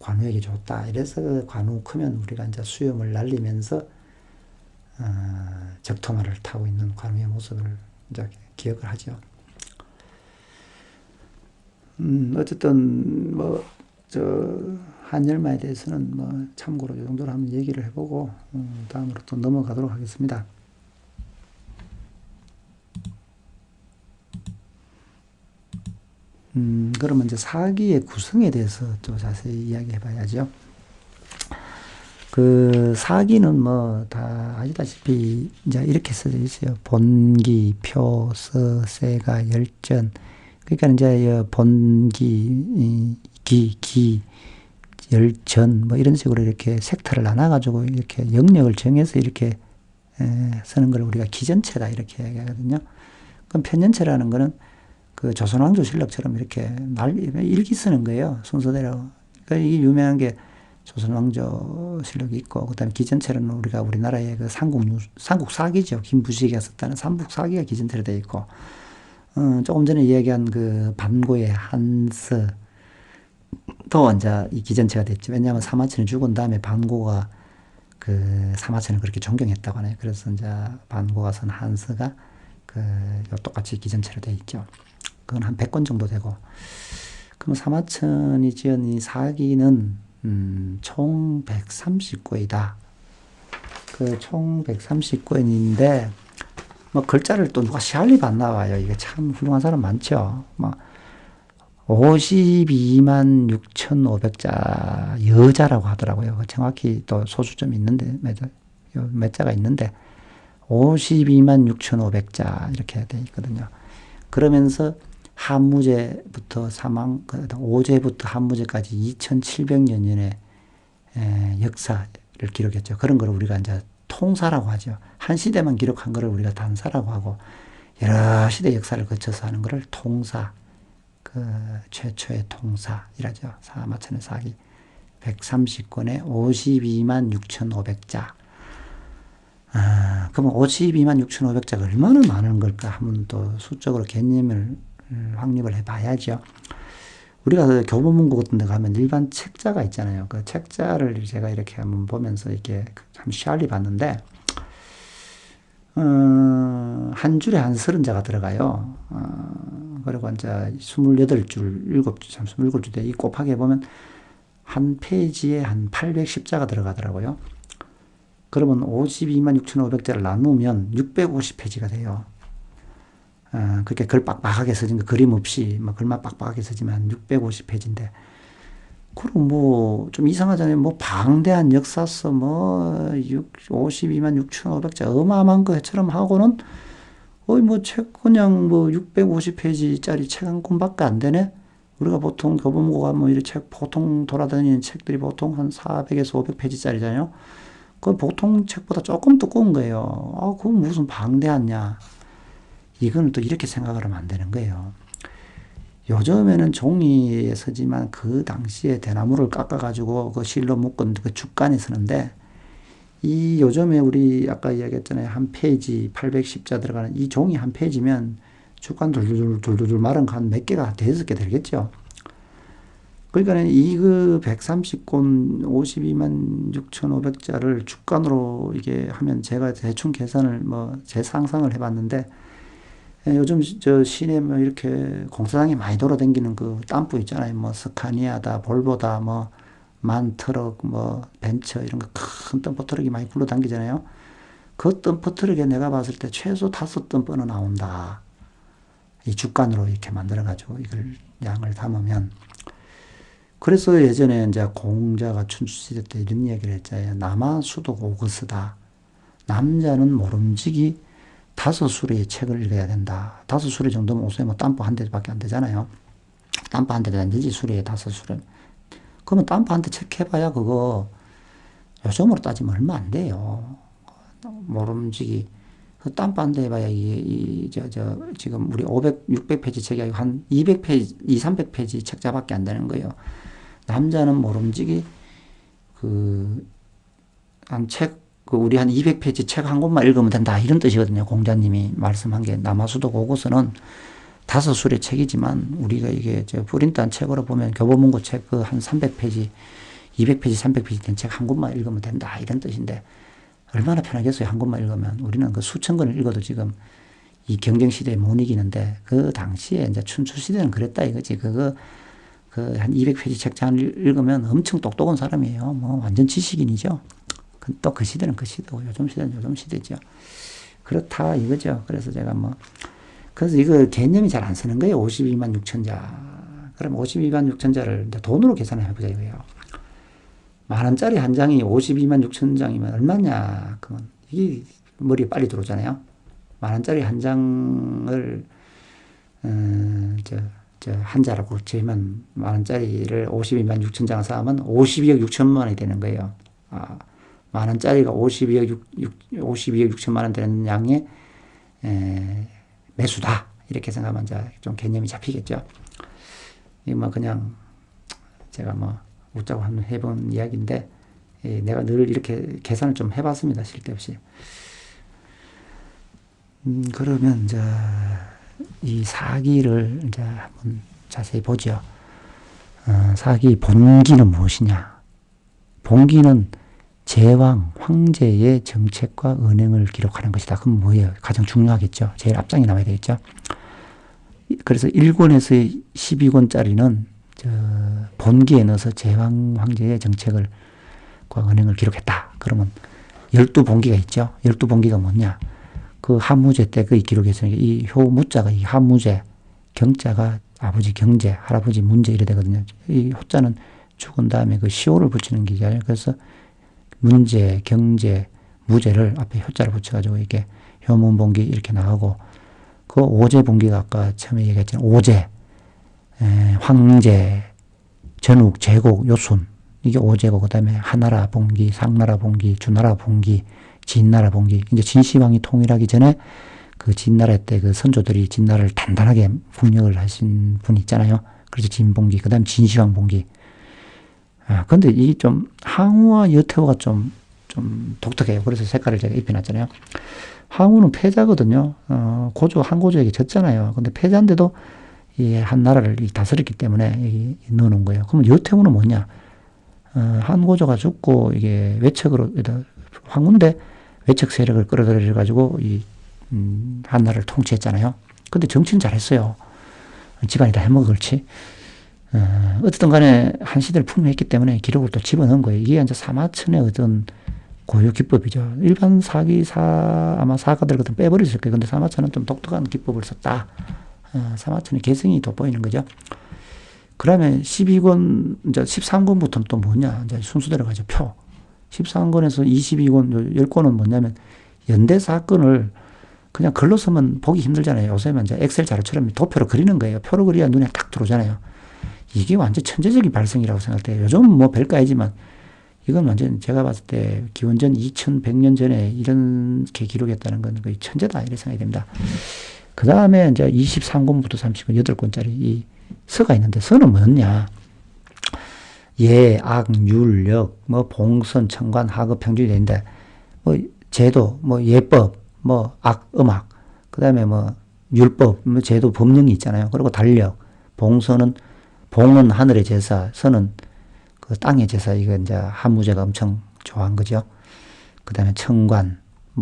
관우에게 줬다. 이래서 그 관우 크면 우리가 이제 수염을 날리면서 적토마를 타고 있는 관우의 모습을 이제 기억을 하죠. 어쨌든 뭐 저 한열마에 대해서는 뭐 참고로 이 정도로 한번 얘기를 해보고 다음으로 또 넘어가도록 하겠습니다. 그러면 이제 사기의 구성에 대해서 또 자세히 이야기해 봐야죠. 그 사기는 뭐 다 아시다시피 이제 이렇게 써져 있어요. 본기, 표, 서, 세가, 열전. 그러니까 이제 본기, 기, 열전 뭐 이런 식으로 이렇게 섹터를 나눠가지고 이렇게 영역을 정해서 이렇게 쓰는 걸 우리가 기전체다 이렇게 얘기하거든요. 그럼 편전체라는 거는 그 조선왕조실록처럼 이렇게 일기 쓰는 거예요. 순서대로. 그러니까 이게 유명한 게 조선왕조실록이 있고, 그 다음에 기전체로는 우리가 우리나라의 그 삼국사기죠. 김부식이가 썼다는 삼국사기가 기전체로 되어 있고, 조금 전에 이야기한 그 반고의 한스, 또 이제 이 기전체가 됐죠. 왜냐하면 사마천이 죽은 다음에 반고가 그 사마천을 그렇게 존경했다고 하네요. 그래서 이제 반고가 쓴 한스가 그 똑같이 기전체로 되어 있죠. 그건 한 100권 정도 되고. 그럼 사마천이 지은 이 사기는 총 130권이다. 그 총 130권인데 뭐 글자를 또 누가 시알리 봤나 봐요. 이게 참 훌륭한 사람 많죠. 뭐 52만 6,500자 여자라고 하더라고요. 정확히 또 소수점이 있는데 몇 자가 있는데 52만 6,500자 이렇게 돼 있거든요. 그러면서 한무제부터 오제부터 한무제까지 2700여 년의 역사를 기록했죠. 그런 걸 우리가 이제 통사라고 하죠. 한 시대만 기록한 거를 우리가 단사라고 하고 여러 시대 역사를 거쳐서 하는 거를 통사, 그 최초의 통사이라죠. 사마천의 사기 130권에 52만 6,500자. 그러면 52만 6,500자가 얼마나 많은 걸까 하면 또 수적으로 개념을 확립을 해봐야죠. 우리가 그 교보문고 같은 데 가면 일반 책자가 있잖아요. 그 책자를 제가 이렇게 한번 보면서 이렇게 참 시알리 봤는데, 한 줄에 한 30자가 들어가요. 그리고 이제 28줄, 27줄 이 곱하기 해보면 한 페이지에 한 810자가 들어가더라고요. 그러면 52만 6,500자를 나누면 650페이지가 돼요. 그렇게 글 빡빡하게 써진 거, 그림 없이, 뭐 글만 빡빡하게 써지면 650페이지인데, 그럼 뭐, 좀 이상하잖아요. 뭐, 방대한 역사서, 52만 6,500자, 어마어마한 것처럼 하고는, 뭐, 책, 그냥 650페이지짜리 책 한 권밖에 안 되네? 우리가 보통 교보문고가 이 책, 보통 돌아다니는 책들이 보통 한 400에서 500페이지짜리잖아요. 그 보통 책보다 조금 두꺼운 거예요. 그건 무슨 방대하냐. 이거는 또 이렇게 생각을 하면 안 되는 거예요. 요즘에는 종이에 쓰지만 그 당시에 대나무를 깎아가지고 그 실로 묶은 그 죽간에 쓰는데, 이 요즘에 우리 아까 이야기했잖아요. 한 페이지 810자 들어가는 이 종이 한 페이지면 죽간 돌돌돌 말은 한 몇 개가 대여섯 개 되겠죠. 그러니까 이그 130권 52만 6,500자를 죽간으로 이게 하면 제가 대충 계산을 제 상상을 해봤는데, 요즘 저 시내 이렇게 공사장에 많이 돌아다니는 그 땀부 있잖아요. 스카니아다, 볼보다, 만트럭, 벤처 이런 거 큰 덤프 트럭이 많이 굴러다니잖아요. 그 덤프 트럭에 내가 봤을 때 최소 5덤프는 나온다. 이 주간으로 이렇게 만들어가지고 이걸 양을 담으면, 그래서 예전에 이제 공자가 춘추시대 때 이런 얘기를 했잖아요. 남아수도 오거스다. 남자는 모름지기 5수리의 책을 읽어야 된다. 5수리 정도면 옷에 뭐 땀보 한 대밖에 안 되잖아요. 땀보 한 대도 안 되지, 수리에 5수리. 그러면 땀보 한 대 책 해봐야 그거 요즘으로 따지면 얼마 안 돼요. 모름지기. 그 땀보 한 대 해봐야 지금 우리 600페이지 책이 아니고 한 200페이지, 300페이지 책자밖에 안 되는 거예요. 남자는 모름지기 우리 한 200페이지 책 한 권만 읽으면 된다. 이런 뜻이거든요. 공자님이 말씀한 게. 남아수도 고고서는 5수리 책이지만 우리가 이게 프린트한 책으로 보면 교보문고 책 그 한 300페이지, 200페이지, 300페이지 된 책 한 권만 읽으면 된다. 이런 뜻인데 얼마나 편하겠어요. 한 권만 읽으면. 우리는 그 수천 권을 읽어도 지금 이 경쟁시대에 못 이기는데 그 당시에 이제 춘추시대는 그랬다 이거지. 한 200페이지 책 한 읽으면 엄청 똑똑한 사람이에요. 뭐 완전 지식인이죠. 또 그 시대는 그 시대고 요즘 시대는 요즘 시대죠. 그렇다 이거죠. 그래서 제가 그래서 이거 개념이 잘 안 쓰는 거예요. 52만 6천 자. 그럼 52만 6천 자를 이제 돈으로 계산해 보자 이거예요. 10,000원짜리 한 장이 52만 6천 장이면 얼마냐. 그건 이게 머리에 빨리 들어오잖아요. 10,000원짜리 한 장을 한 자라고 치면 10,000원짜리를 52만 6천 장을 사면 52억 6천만 원이 되는 거예요. 10,000원짜리가 52억 6천만 원 되는 양의 매수다. 이렇게 생각하면 이제 좀 개념이 잡히겠죠. 이거 그냥 제가 웃자고 한번 해본 이야기인데, 내가 늘 이렇게 계산을 좀 해봤습니다. 쉴 데 없이. 그러면 이제 이 사기를 이제 한번 자세히 보죠. 사기 본기는 무엇이냐? 본기는 제왕, 황제의 정책과 은행을 기록하는 것이다. 그럼 뭐예요? 가장 중요하겠죠. 제일 앞장에 나와야 되겠죠. 그래서 1권에서 12권짜리는 본기에 넣어서 제왕, 황제의 정책과 은행을 기록했다. 그러면 12본기가 있죠. 12본기가 뭐냐? 그 한무제 때 그 기록했으니까 이 효무자가 이 한무제, 경자가 아버지 경제, 할아버지 문제 이래 되거든요. 이 호자는 죽은 다음에 그 시호를 붙이는 기잖아요. 그래서 문제, 경제, 무제를 앞에 효자를 붙여가지고 이렇게 효문본기 이렇게 나가고, 그 오제본기가 아까 처음에 얘기했잖아요. 오제, 황제, 전욱, 제국, 요순. 이게 오제고, 그 다음에 하나라 본기, 상나라 본기, 주나라 본기, 진나라 본기. 이제 진시황이 통일하기 전에 그 진나라 때 그 선조들이 진나라를 단단하게 국력을 하신 분 있잖아요. 그래서 진본기, 그 다음 진시황 본기. 근데 이 좀 항우와 여태우가 좀 독특해요. 그래서 색깔을 제가 입혀놨잖아요. 항우는 패자거든요. 한 고조에게 졌잖아요. 근데 패자인데도 이 한 나라를 다스렸기 때문에 넣어놓은 거예요. 그러면 여태우는 뭐냐? 한 고조가 죽고 이게 외척으로, 황후인데 외척 세력을 끌어들여가지고 한 나라를 통치했잖아요. 근데 정치는 잘했어요. 집안이 다 해먹어 그렇지. 어쨌든 간에 한 시대를 풍미했기 때문에 기록을 또 집어넣은 거예요. 이게 이제 사마천의 어떤 고유 기법이죠. 일반 아마 사가들 같은 빼버렸을 거예요. 근데 사마천은 좀 독특한 기법을 썼다. 사마천의 개성이 돋보이는 거죠. 그러면 12권, 이제 13권부터는 또 뭐냐. 이제 순서대로 가죠. 표. 13권에서 22권, 10권은 뭐냐면 연대 사건을 그냥 글로 쓰면 보기 힘들잖아요. 요새는 이제 엑셀 자료처럼 도표로 그리는 거예요. 표로 그려야 눈에 딱 들어오잖아요. 이게 완전 천재적인 발성이라고 생각돼요. 요즘은 뭐 별거 아니지만 이건 완전 제가 봤을 때 기원전 2100년 전에 이렇게 기록했다는 건 거의 천재다 이렇게 생각이 됩니다. 그 다음에 이제 23권부터 30권 8권짜리 이 서가 있는데, 서는 뭐였냐? 예, 악, 율, 역, 봉선, 청관, 하급, 평준이 되는데, 제도, 예법, 악, 음악, 그 다음에 율법, 제도, 법령이 있잖아요. 그리고 달력, 봉은 하늘의 제사, 선은 그 땅의 제사. 이거 이제 한무제가 엄청 좋아한 거죠. 그 다음에 청관,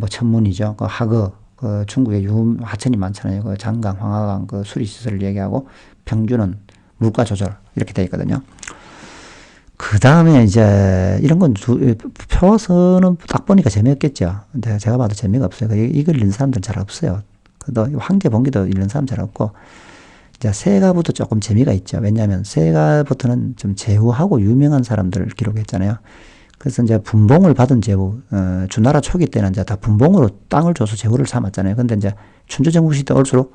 천문이죠. 그 하거, 그 중국에 하천이 많잖아요. 그 장강, 황하강, 그 수리시설을 얘기하고, 평준은 물가 조절, 이렇게 되어 있거든요. 그 다음에 이제 이런 건 표서는 딱 보니까 재미없겠죠. 근데 제가 봐도 재미가 없어요. 이걸 읽는 사람들은 잘 없어요. 또 황제 본기도 읽는 사람 잘 없고, 자, 세가부터 조금 재미가 있죠. 왜냐하면 세가부터는 좀 제후하고 유명한 사람들을 기록했잖아요. 그래서 이제 분봉을 받은 제후, 주나라 초기 때는 이제 다 분봉으로 땅을 줘서 제후를 삼았잖아요. 근데 이제 춘추전국 시대 올수록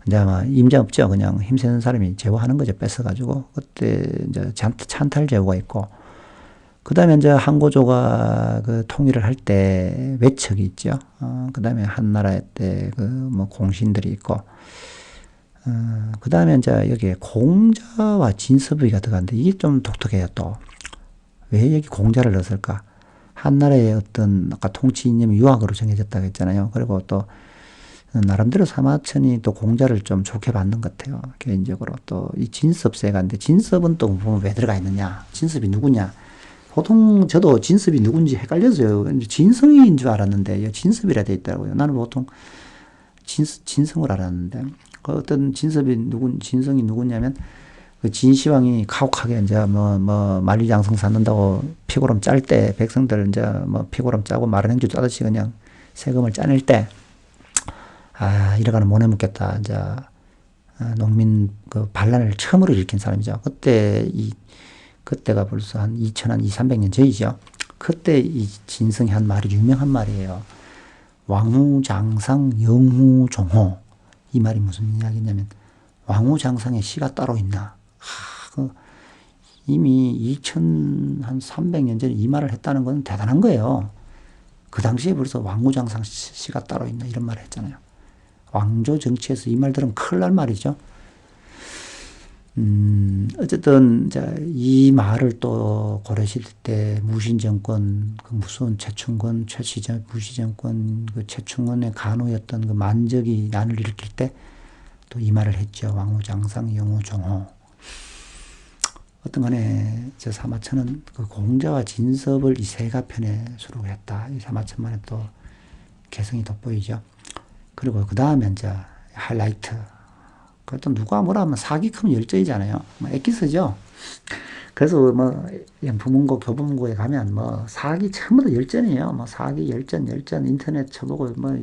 이제 아마 임자 없죠. 그냥 힘센 사람이 제후하는 거죠. 뺏어가지고. 그때 이제 찬탈 제후가 있고, 그 다음에 이제 항고조가 그 통일을 할 때 외척이 있죠. 그 다음에 한나라 때 그 뭐 공신들이 있고, 그 다음에 이제 여기에 공자와 진섭이가 들어가는데 이게 좀 독특해요, 또. 왜 여기 공자를 넣었을까? 한나라의 어떤 아까 통치 이념이 유학으로 정해졌다고 했잖아요. 그리고 또 나름대로 사마천이 또 공자를 좀 좋게 받는 것 같아요. 개인적으로. 또 이 진섭세가인데 진섭은 또 보면 왜 들어가 있느냐? 진섭이 누구냐? 보통 저도 진섭이 누군지 헷갈려서요. 진성인 줄 알았는데 진섭이라 돼 있더라고요. 나는 보통 진성을 알았는데 그 어떤 진성이 누구냐면 그 진시황이 가혹하게 이제 뭐 만리장성 쌓는다고 피고름 짤 때 백성들 이제 뭐 피고름 짜고 마른 행주 짜듯이 그냥 세금을 짜낼 때 이래가는 못해 먹겠다. 이제 농민 그 반란을 처음으로 일으킨 사람이죠. 그때가 벌써 한 2,300년 전이죠. 그때 이 진성이 한 말이 유명한 말이에요. 왕후장상 영후종호. 이 말이 무슨 이야기냐면 왕후장상에 시가 따로 있나. 이미 2,300년 전에 이 말을 했다는 건 대단한 거예요. 그 당시에 벌써 왕후장상 시가 따로 있나 이런 말을 했잖아요. 왕조 정치에서 이 말 들으면 큰일 날 말이죠. 어쨌든, 이 말을 또 고려시대 때 무신정권, 그 무슨 최충권, 무시정권, 그 최충권의 간호였던 그 만적이 난을 일으킬 때 또 이 말을 했죠. 왕후장상, 영후종호. 어떤 간에 저 사마천은 그 공자와 진섭을 이 세가편에 수록했다. 이 사마천만의 또 개성이 돋보이죠. 그리고 그 다음에 이제 하이라이트. 그것도 누가 뭐라 하면 사기 크면 열정이잖아요. 뭐 엑기스죠. 그래서 뭐 영풍문고, 교보문고에 가면 뭐 사기 전부 다 열전이에요. 뭐 사기 열전 인터넷 쳐보고 뭐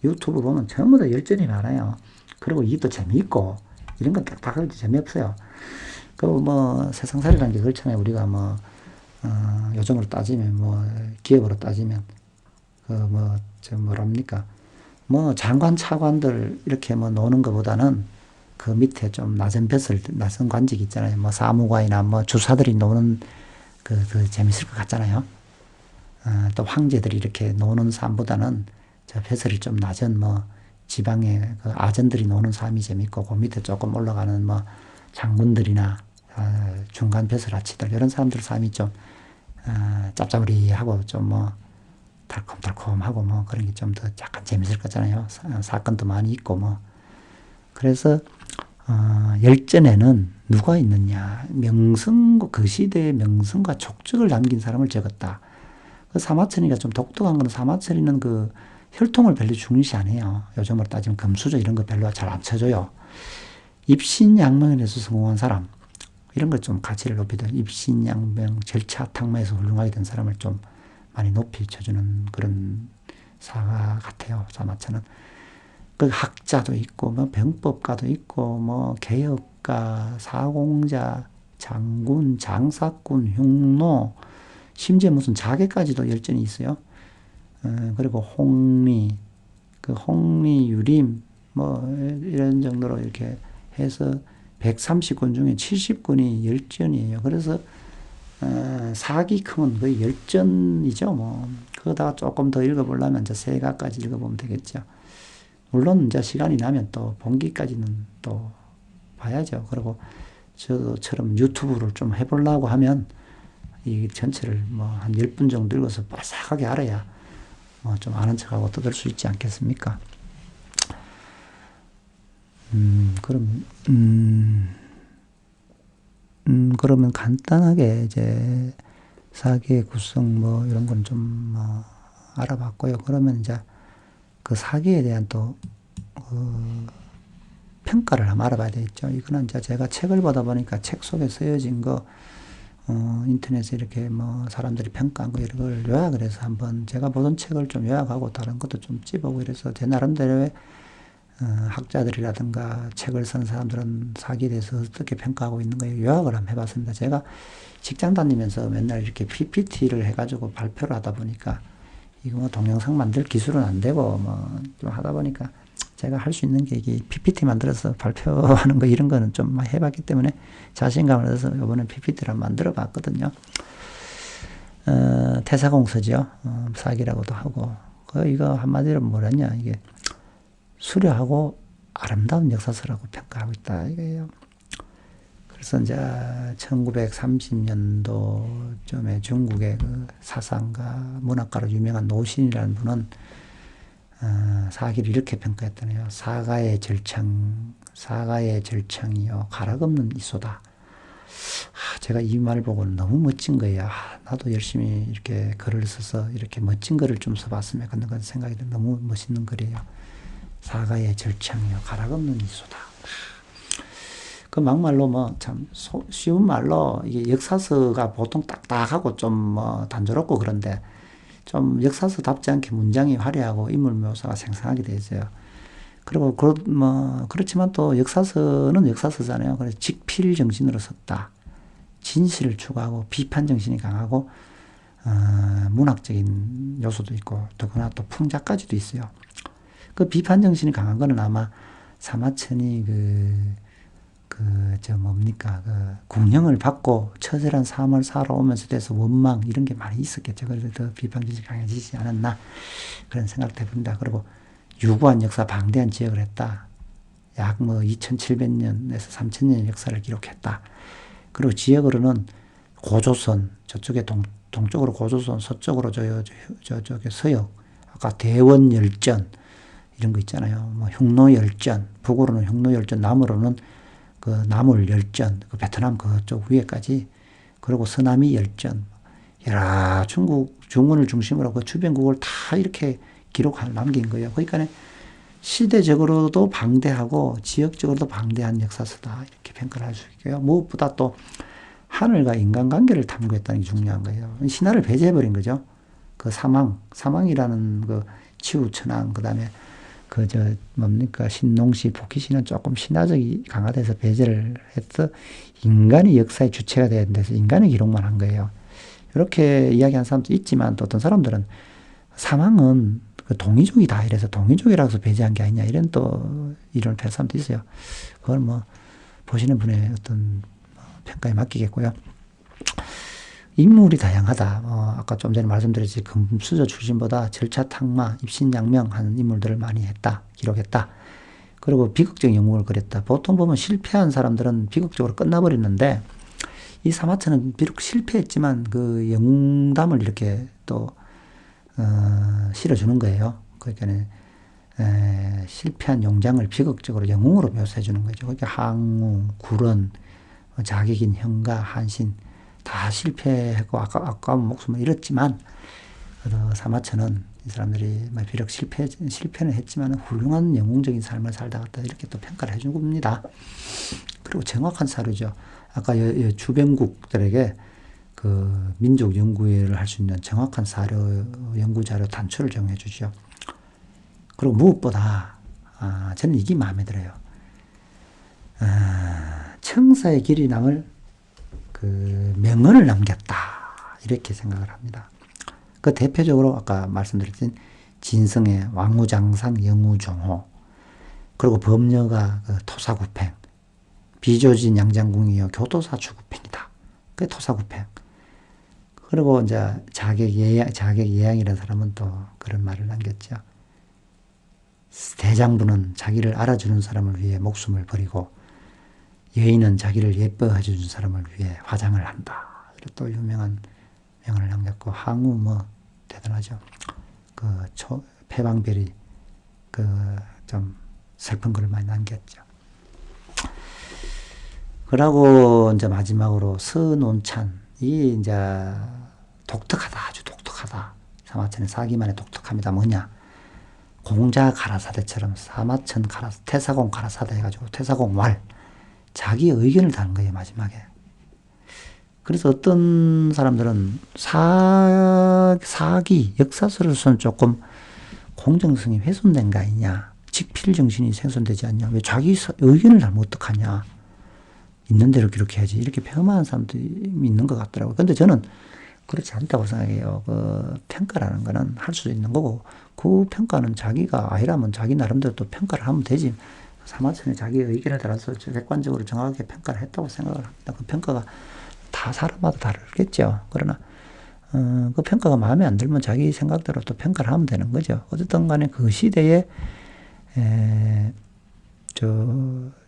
유튜브 보면 전부 다 열전이 많아요. 그리고 이게 또 재미있고 이런 건 딱딱하게 재미없어요. 그리고 뭐 세상살이라는 게 그렇잖아요. 우리가 뭐 요즘으로 따지면 뭐 기업으로 따지면 뭐랍니까? 뭐 장관 차관들 이렇게 뭐 노는 것보다는 그 밑에 좀 낮은 관직 있잖아요. 뭐 사무관이나 뭐 주사들이 노는 그 재밌을 것 같잖아요. 또 황제들이 이렇게 노는 삶보다는 저 벼슬이 좀 낮은 뭐 지방의 그 아전들이 노는 삶이 재밌고 그 밑에 조금 올라가는 뭐 장군들이나 중간 벼슬 아치들 이런 사람들 삶이 좀 짭짭리하고 좀 뭐 달콤달콤하고 뭐 그런 게 좀 더 약간 재밌을 거잖아요. 사건도 많이 있고 뭐. 그래서 열전에는 누가 있느냐. 그 시대의 명성과 족적을 남긴 사람을 적었다. 그 사마천이가 좀 독특한 건 사마천이는 그 혈통을 별로 중시 안 해요. 요즘으로 따지면 금수저 이런 거 별로 잘 안 쳐줘요. 입신양명에서 성공한 사람 이런 걸 좀 가치를 높이던 입신양명 절차 탁마에서 훌륭하게 된 사람을 좀 많이 높이 쳐주는 그런 사가 같아요. 사마천은. 그 학자도 있고, 뭐 병법가도 있고, 뭐 개혁가, 사공자, 장군, 장사꾼, 흉노, 심지어 무슨 자개까지도 열전이 있어요. 그리고 홍리, 유림, 뭐 이런 정도로 이렇게 해서 130권 중에 70권이 열전이에요. 그래서 사기 크면 거의 열전이죠. 뭐 그거다가 조금 더 읽어보려면 이제 세가까지 읽어보면 되겠죠. 물론 이제 시간이 나면 또 본기까지는 또 봐야죠. 그리고 저처럼 유튜브를 좀 해보려고 하면 이 전체를 뭐 한 10분 정도 읽어서 빠삭하게 알아야 뭐 좀 아는 척하고 떠들 수 있지 않겠습니까? 그러면 간단하게 이제 사기의 구성 뭐 이런 건 좀 뭐 알아봤고요. 그러면 이제 그 사기에 대한 또 평가를 한번 알아봐야 되겠죠. 이거는 이제 제가 책을 보다 보니까 책 속에 쓰여진 거 인터넷에 이렇게 뭐 사람들이 평가한 거 이런 걸 요약을 해서 한번 제가 보던 책을 좀 요약하고 다른 것도 좀 찝어보고 이래서 제 나름대로의 학자들이라든가 책을 쓴 사람들은 사기에 대해서 어떻게 평가하고 있는 거예요? 요약을 한번 해봤습니다. 제가 직장 다니면서 맨날 이렇게 PPT를 해가지고 발표를 하다 보니까 이거 뭐 동영상 만들 기술은 안 되고 뭐 좀 하다 보니까 제가 할 수 있는 게 이게 PPT 만들어서 발표하는 거 이런 거는 좀 해봤기 때문에 자신감을 얻어서 이번에 PPT를 만들어 봤거든요. 태사공서죠. 사기라고도 하고. 이거 한마디로 뭐랬냐. 이게 수려하고 아름다운 역사서라고 평가하고 있다. 이거예요. 그래서 이제 1930년도쯤에 중국의 그 사상가, 문학가로 유명한 노신이라는 분은 사기를 이렇게 평가했더네요. 사가의 절창이요 가락없는 이소다. 제가 이 말 보고 너무 멋진 거예요. 나도 열심히 이렇게 글을 써서 이렇게 멋진 글을 좀 써봤으면 그런 생각이 들어요. 너무 멋있는 글이에요. 사가의 절창이요 가락없는 이소다. 그 막말로 뭐 참 쉬운 말로 이게 역사서가 보통 딱딱하고 좀 뭐 단조롭고 그런데 좀 역사서답지 않게 문장이 화려하고 인물 묘사가 생생하게 되어 있어요. 그리고 그렇지만 또 역사서는 역사서잖아요. 그래서 직필 정신으로 썼다. 진실을 추구하고 비판 정신이 강하고 문학적인 요소도 있고 더구나 또 풍자까지도 있어요. 그 비판 정신이 강한 거는 아마 사마천이 궁령을 받고 처절한 삶을 살아오면서 돼서 원망 이런 게 많이 있었겠죠. 그래서 더 비판 정신이 강해지지 않았나 그런 생각도 해봅니다. 그리고 유구한 역사 방대한 지역을 했다. 약 2700년에서 3000년의 역사를 기록했다. 그리고 지역으로는 고조선, 저쪽에 동쪽으로 고조선, 서쪽으로 저쪽에 서역, 아까 대원열전, 이런 거 있잖아요. 흉노열전, 북으로는 흉노열전, 남으로는 그 남울열전, 그 베트남 그쪽 위에까지, 그리고 서남이 열전, 여러 중원을 중심으로 그 주변국을 다 이렇게 남긴 거예요. 그러니까 시대적으로도 방대하고 지역적으로도 방대한 역사서다. 이렇게 평가를 할 수 있고요. 무엇보다 또 하늘과 인간관계를 탐구했다는 게 중요한 거예요. 신화를 배제해버린 거죠. 그 사망이라는 그 치우천왕, 그 다음에 신농시, 복희시는 조금 신화적이 강화돼서 배제를 해서 인간이 역사의 주체가 돼야 돼서 인간의 기록만 한 거예요. 이렇게 이야기하는 사람도 있지만 또 어떤 사람들은 사망은 그 동이족이다 이래서 동이족이라서 배제한 게 아니냐 이런 또 이론을 펼 사람도 있어요. 그걸 보시는 분의 어떤 평가에 맡기겠고요. 인물이 다양하다. 아까 좀 전에 말씀드렸지 금수저 출신보다 절차탕마, 입신양명하는 인물들을 많이 기록했다. 그리고 비극적 영웅을 그렸다. 보통 보면 실패한 사람들은 비극적으로 끝나버리는데 이 사마천은 비록 실패했지만 그 영웅담을 이렇게 또 실어주는 거예요. 그러니까 실패한 용장을 비극적으로 영웅으로 묘사해 주는 거죠. 그러니까 항우, 구런, 자객인 형가, 한신 다 실패하고 아까운 목숨을 잃었지만 사마천은 이 사람들이 비록 실패는 했지만 훌륭한 영웅적인 삶을 살다 갔다 이렇게 또 평가를 해준 겁니다. 그리고 정확한 사료죠. 아까 주변국들에게 그 민족 연구를 할 수 있는 정확한 연구 자료 단초를 제공해 주죠. 그리고 무엇보다 저는 이게 마음에 들어요. 청사의 길이 남을 그 명언을 남겼다 이렇게 생각을 합니다. 그 대표적으로 아까 말씀드렸던 진성의 왕우장상 영우종호, 그리고 범녀가 그 토사구팽, 비조진 양장궁이요 교도사 추구팽이다. 그게 토사구팽. 그리고 이제 자객예양이라는 사람은 또 그런 말을 남겼죠. 대장부는 자기를 알아주는 사람을 위해 목숨을 버리고 여인은 자기를 예뻐해 주는 사람을 위해 화장을 한다. 또 유명한 명언을 남겼고, 항우 대단하죠. 패방별이 좀 슬픈 글을 많이 남겼죠. 그러고 이제 마지막으로 서논찬, 이 이제 독특하다, 아주 독특하다. 사마천의 사기만의 독특합니다. 뭐냐? 공자 가라사대처럼 태사공 가라사대 해가지고 태사공 왈. 자기 의견을 다는 거예요, 마지막에. 그래서 어떤 사람들은 사기, 역사서로서는 조금 공정성이 훼손된 거 아니냐. 직필 정신이 생성되지 않냐. 왜 자기 의견을 잘못 어떡하냐. 있는 대로 기록해야지. 이렇게 폄하하는 사람들이 있는 것 같더라고요. 근데 저는 그렇지 않다고 생각해요. 그 평가라는 거는 할 수 있는 거고, 그 평가는 자기가 아니라면 자기 나름대로 또 평가를 하면 되지. 사마천이 자기 의견을 따라서 객관적으로 정확하게 평가를 했다고 생각을 합니다. 그 평가가 다 사람마다 다르겠죠. 그러나 그 평가가 마음에 안 들면 자기 생각대로 또 평가를 하면 되는 거죠. 어쨌든 간에 그 시대에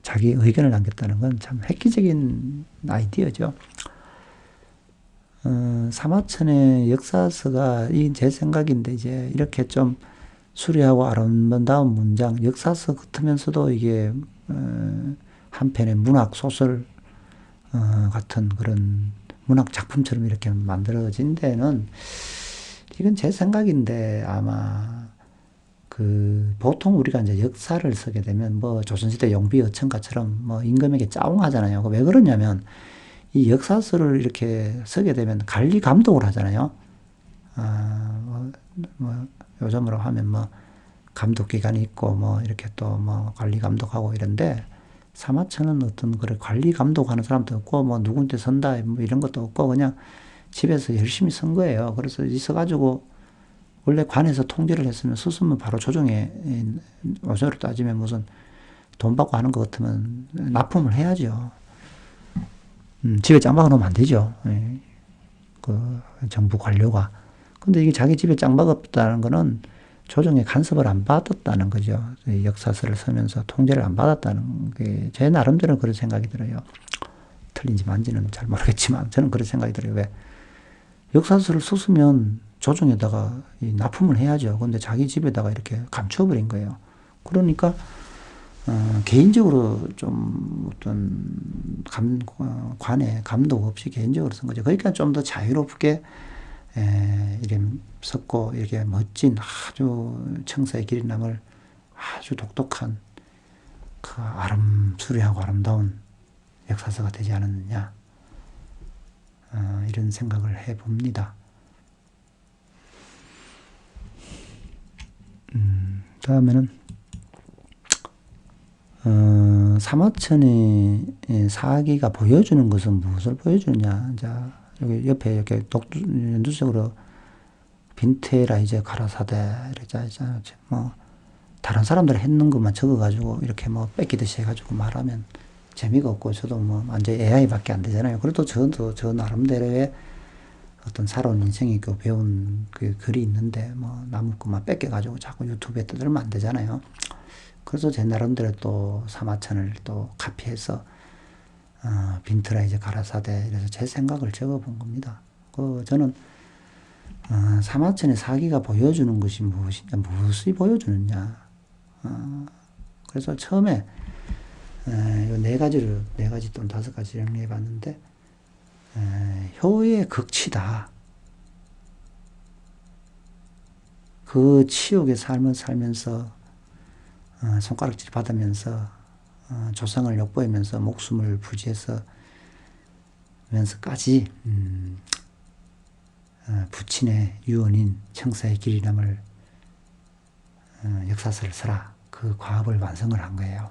자기 의견을 남겼다는 건 참 획기적인 아이디어죠. 사마천의 역사서가 제 생각인데 이제 이렇게 좀 수려하고 아름다운 문장, 역사서 같으면서도 이게 한편의 문학 소설 같은 그런 문학 작품처럼 이렇게 만들어진 데는 이건 제 생각인데 아마 보통 우리가 이제 역사를 쓰게 되면 뭐 조선시대 용비 어천가처럼 뭐 임금에게 짜옹하잖아요. 왜 그러냐면 이 역사서를 이렇게 쓰게 되면 관리 감독을 하잖아요. 요즘으로 하면 뭐 감독기관이 있고 뭐 이렇게 또 뭐 관리 감독하고 이런데 사마천은 어떤 그런 관리 감독하는 사람도 없고 뭐 누구한테 선다 뭐 이런 것도 없고 그냥 집에서 열심히 쓴 거예요. 그래서 있어가지고 원래 관에서 통제를 했으면 썼으면 바로 조정에 요즘으로 따지면 무슨 돈 받고 하는 것 같으면 납품을 해야죠. 집에 짱박아 놓으면 안 되죠. 그 정부 관료가. 근데 이게 자기 집에 짱박아 없다는 거는 조정에 간섭을 안 받았다는 거죠. 역사서를 쓰면서 통제를 안 받았다는 게 제 나름대로 그런 생각이 들어요. 틀린지 맞는지는 잘 모르겠지만 저는 그런 생각이 들어요. 왜? 역사서를 썼으면 조정에다가 납품을 해야죠. 근데 자기 집에다가 이렇게 감춰버린 거예요. 그러니까 개인적으로 좀 어떤 관에 감독 없이 개인적으로 쓴 거죠. 그러니까 좀 더 자유롭게 이름 섞고 이렇게 멋진 아주 청사의 길이 남을 아주 독특한 그 수려하고 아름다운 역사서가 되지 않았느냐 이런 생각을 해봅니다. 다음에는 사마천의 사기가 보여주는 것은 무엇을 보여주느냐. 자, 여기 옆에 이렇게 연두색으로 빈테라 이제 가라사대 이러잖아요. 뭐 다른 사람들 했는 것만 적어가지고 이렇게 뭐 뺏기듯이 해가지고 말하면 재미가 없고 저도 뭐 완전 AI밖에 안 되잖아요. 그래도 저도 저 나름대로의 어떤 살아온 인생이 그 배운 그 글이 있는데 뭐 남의 것만 뺏겨가지고 자꾸 유튜브에 떠들면 안 되잖아요. 그래서 제 나름대로 또 사마천을 또 카피해서 빈트라 이제 가라사대 이래서 제 생각을 적어본 겁니다. 저는 사마천의 사기가 보여주는 것이 무엇이냐, 무엇이 보여주느냐. 그래서 처음에 네 가지 또는 5가지 정리해 봤는데 효의 극치다. 그 치욕의 삶을 살면서 손가락질 받으면서 조상을 욕보이면서 목숨을 부지해서 면서까지 부친의 유언인 청사의 길이 남을 역사서를 써라. 그 과업을 완성을 한 거예요.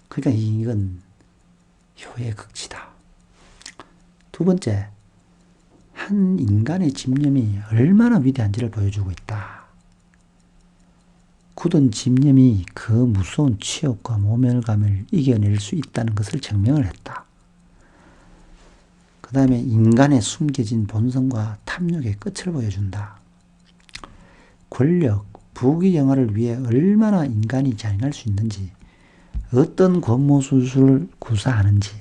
그러니까 이건 효의 극치다. 두 번째, 한 인간의 집념이 얼마나 위대한지를 보여주고 있다. 굳은 집념이 그 무서운 치욕과 모멸감을 이겨낼 수 있다는 것을 증명을 했다. 그 다음에 인간의 숨겨진 본성과 탐욕의 끝을 보여준다. 권력, 부귀영화를 위해 얼마나 인간이 잔인할 수 있는지, 어떤 권모술수를 구사하는지,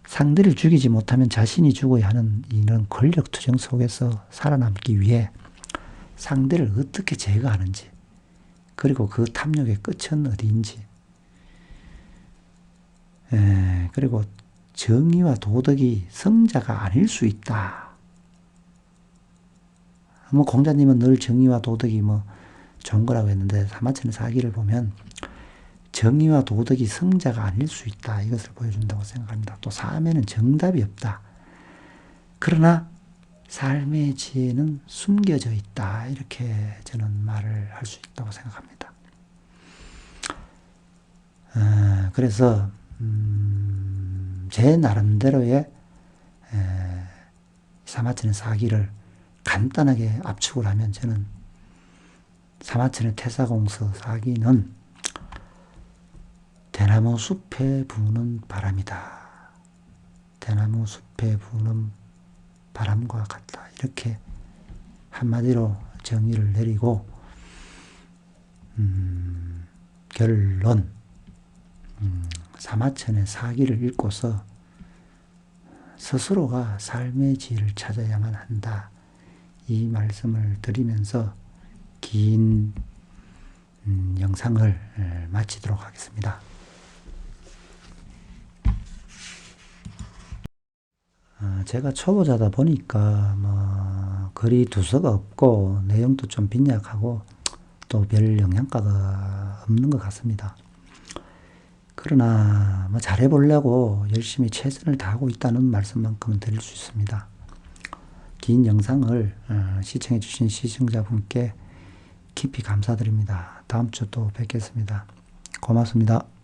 상대를 죽이지 못하면 자신이 죽어야 하는 이런 권력 투정 속에서 살아남기 위해 상대를 어떻게 제거하는지, 그리고 그 탐욕의 끝은 어디인지, 그리고 정의와 도덕이 성자가 아닐 수 있다. 뭐 공자님은 늘 정의와 도덕이 뭐 좋은 거라고 했는데 사마천의 사기를 보면 정의와 도덕이 성자가 아닐 수 있다. 이것을 보여준다고 생각합니다. 또 삶에는 정답이 없다. 그러나 삶의 지혜는 숨겨져 있다. 이렇게 저는 말을 할 수 있다고 생각합니다. 그래서 제 나름대로의 사마천의 사기를 간단하게 압축을 하면 저는 사마천의 태사공서 사기는 대나무 숲에 부는 바람이다. 대나무 숲에 부는 바람과 같다. 이렇게 한마디로 정의를 내리고 결론 사마천의 사기를 읽고서 스스로가 삶의 지혜를 찾아야만 한다. 이 말씀을 드리면서 긴 영상을 마치도록 하겠습니다. 제가 초보자다 보니까 글이 두서가 없고 내용도 좀 빈약하고 또 별 영양가가 없는 것 같습니다. 그러나 잘해보려고 열심히 최선을 다하고 있다는 말씀만큼은 드릴 수 있습니다. 긴 영상을 시청해 주신 시청자분께 깊이 감사드립니다. 다음 주 또 뵙겠습니다. 고맙습니다.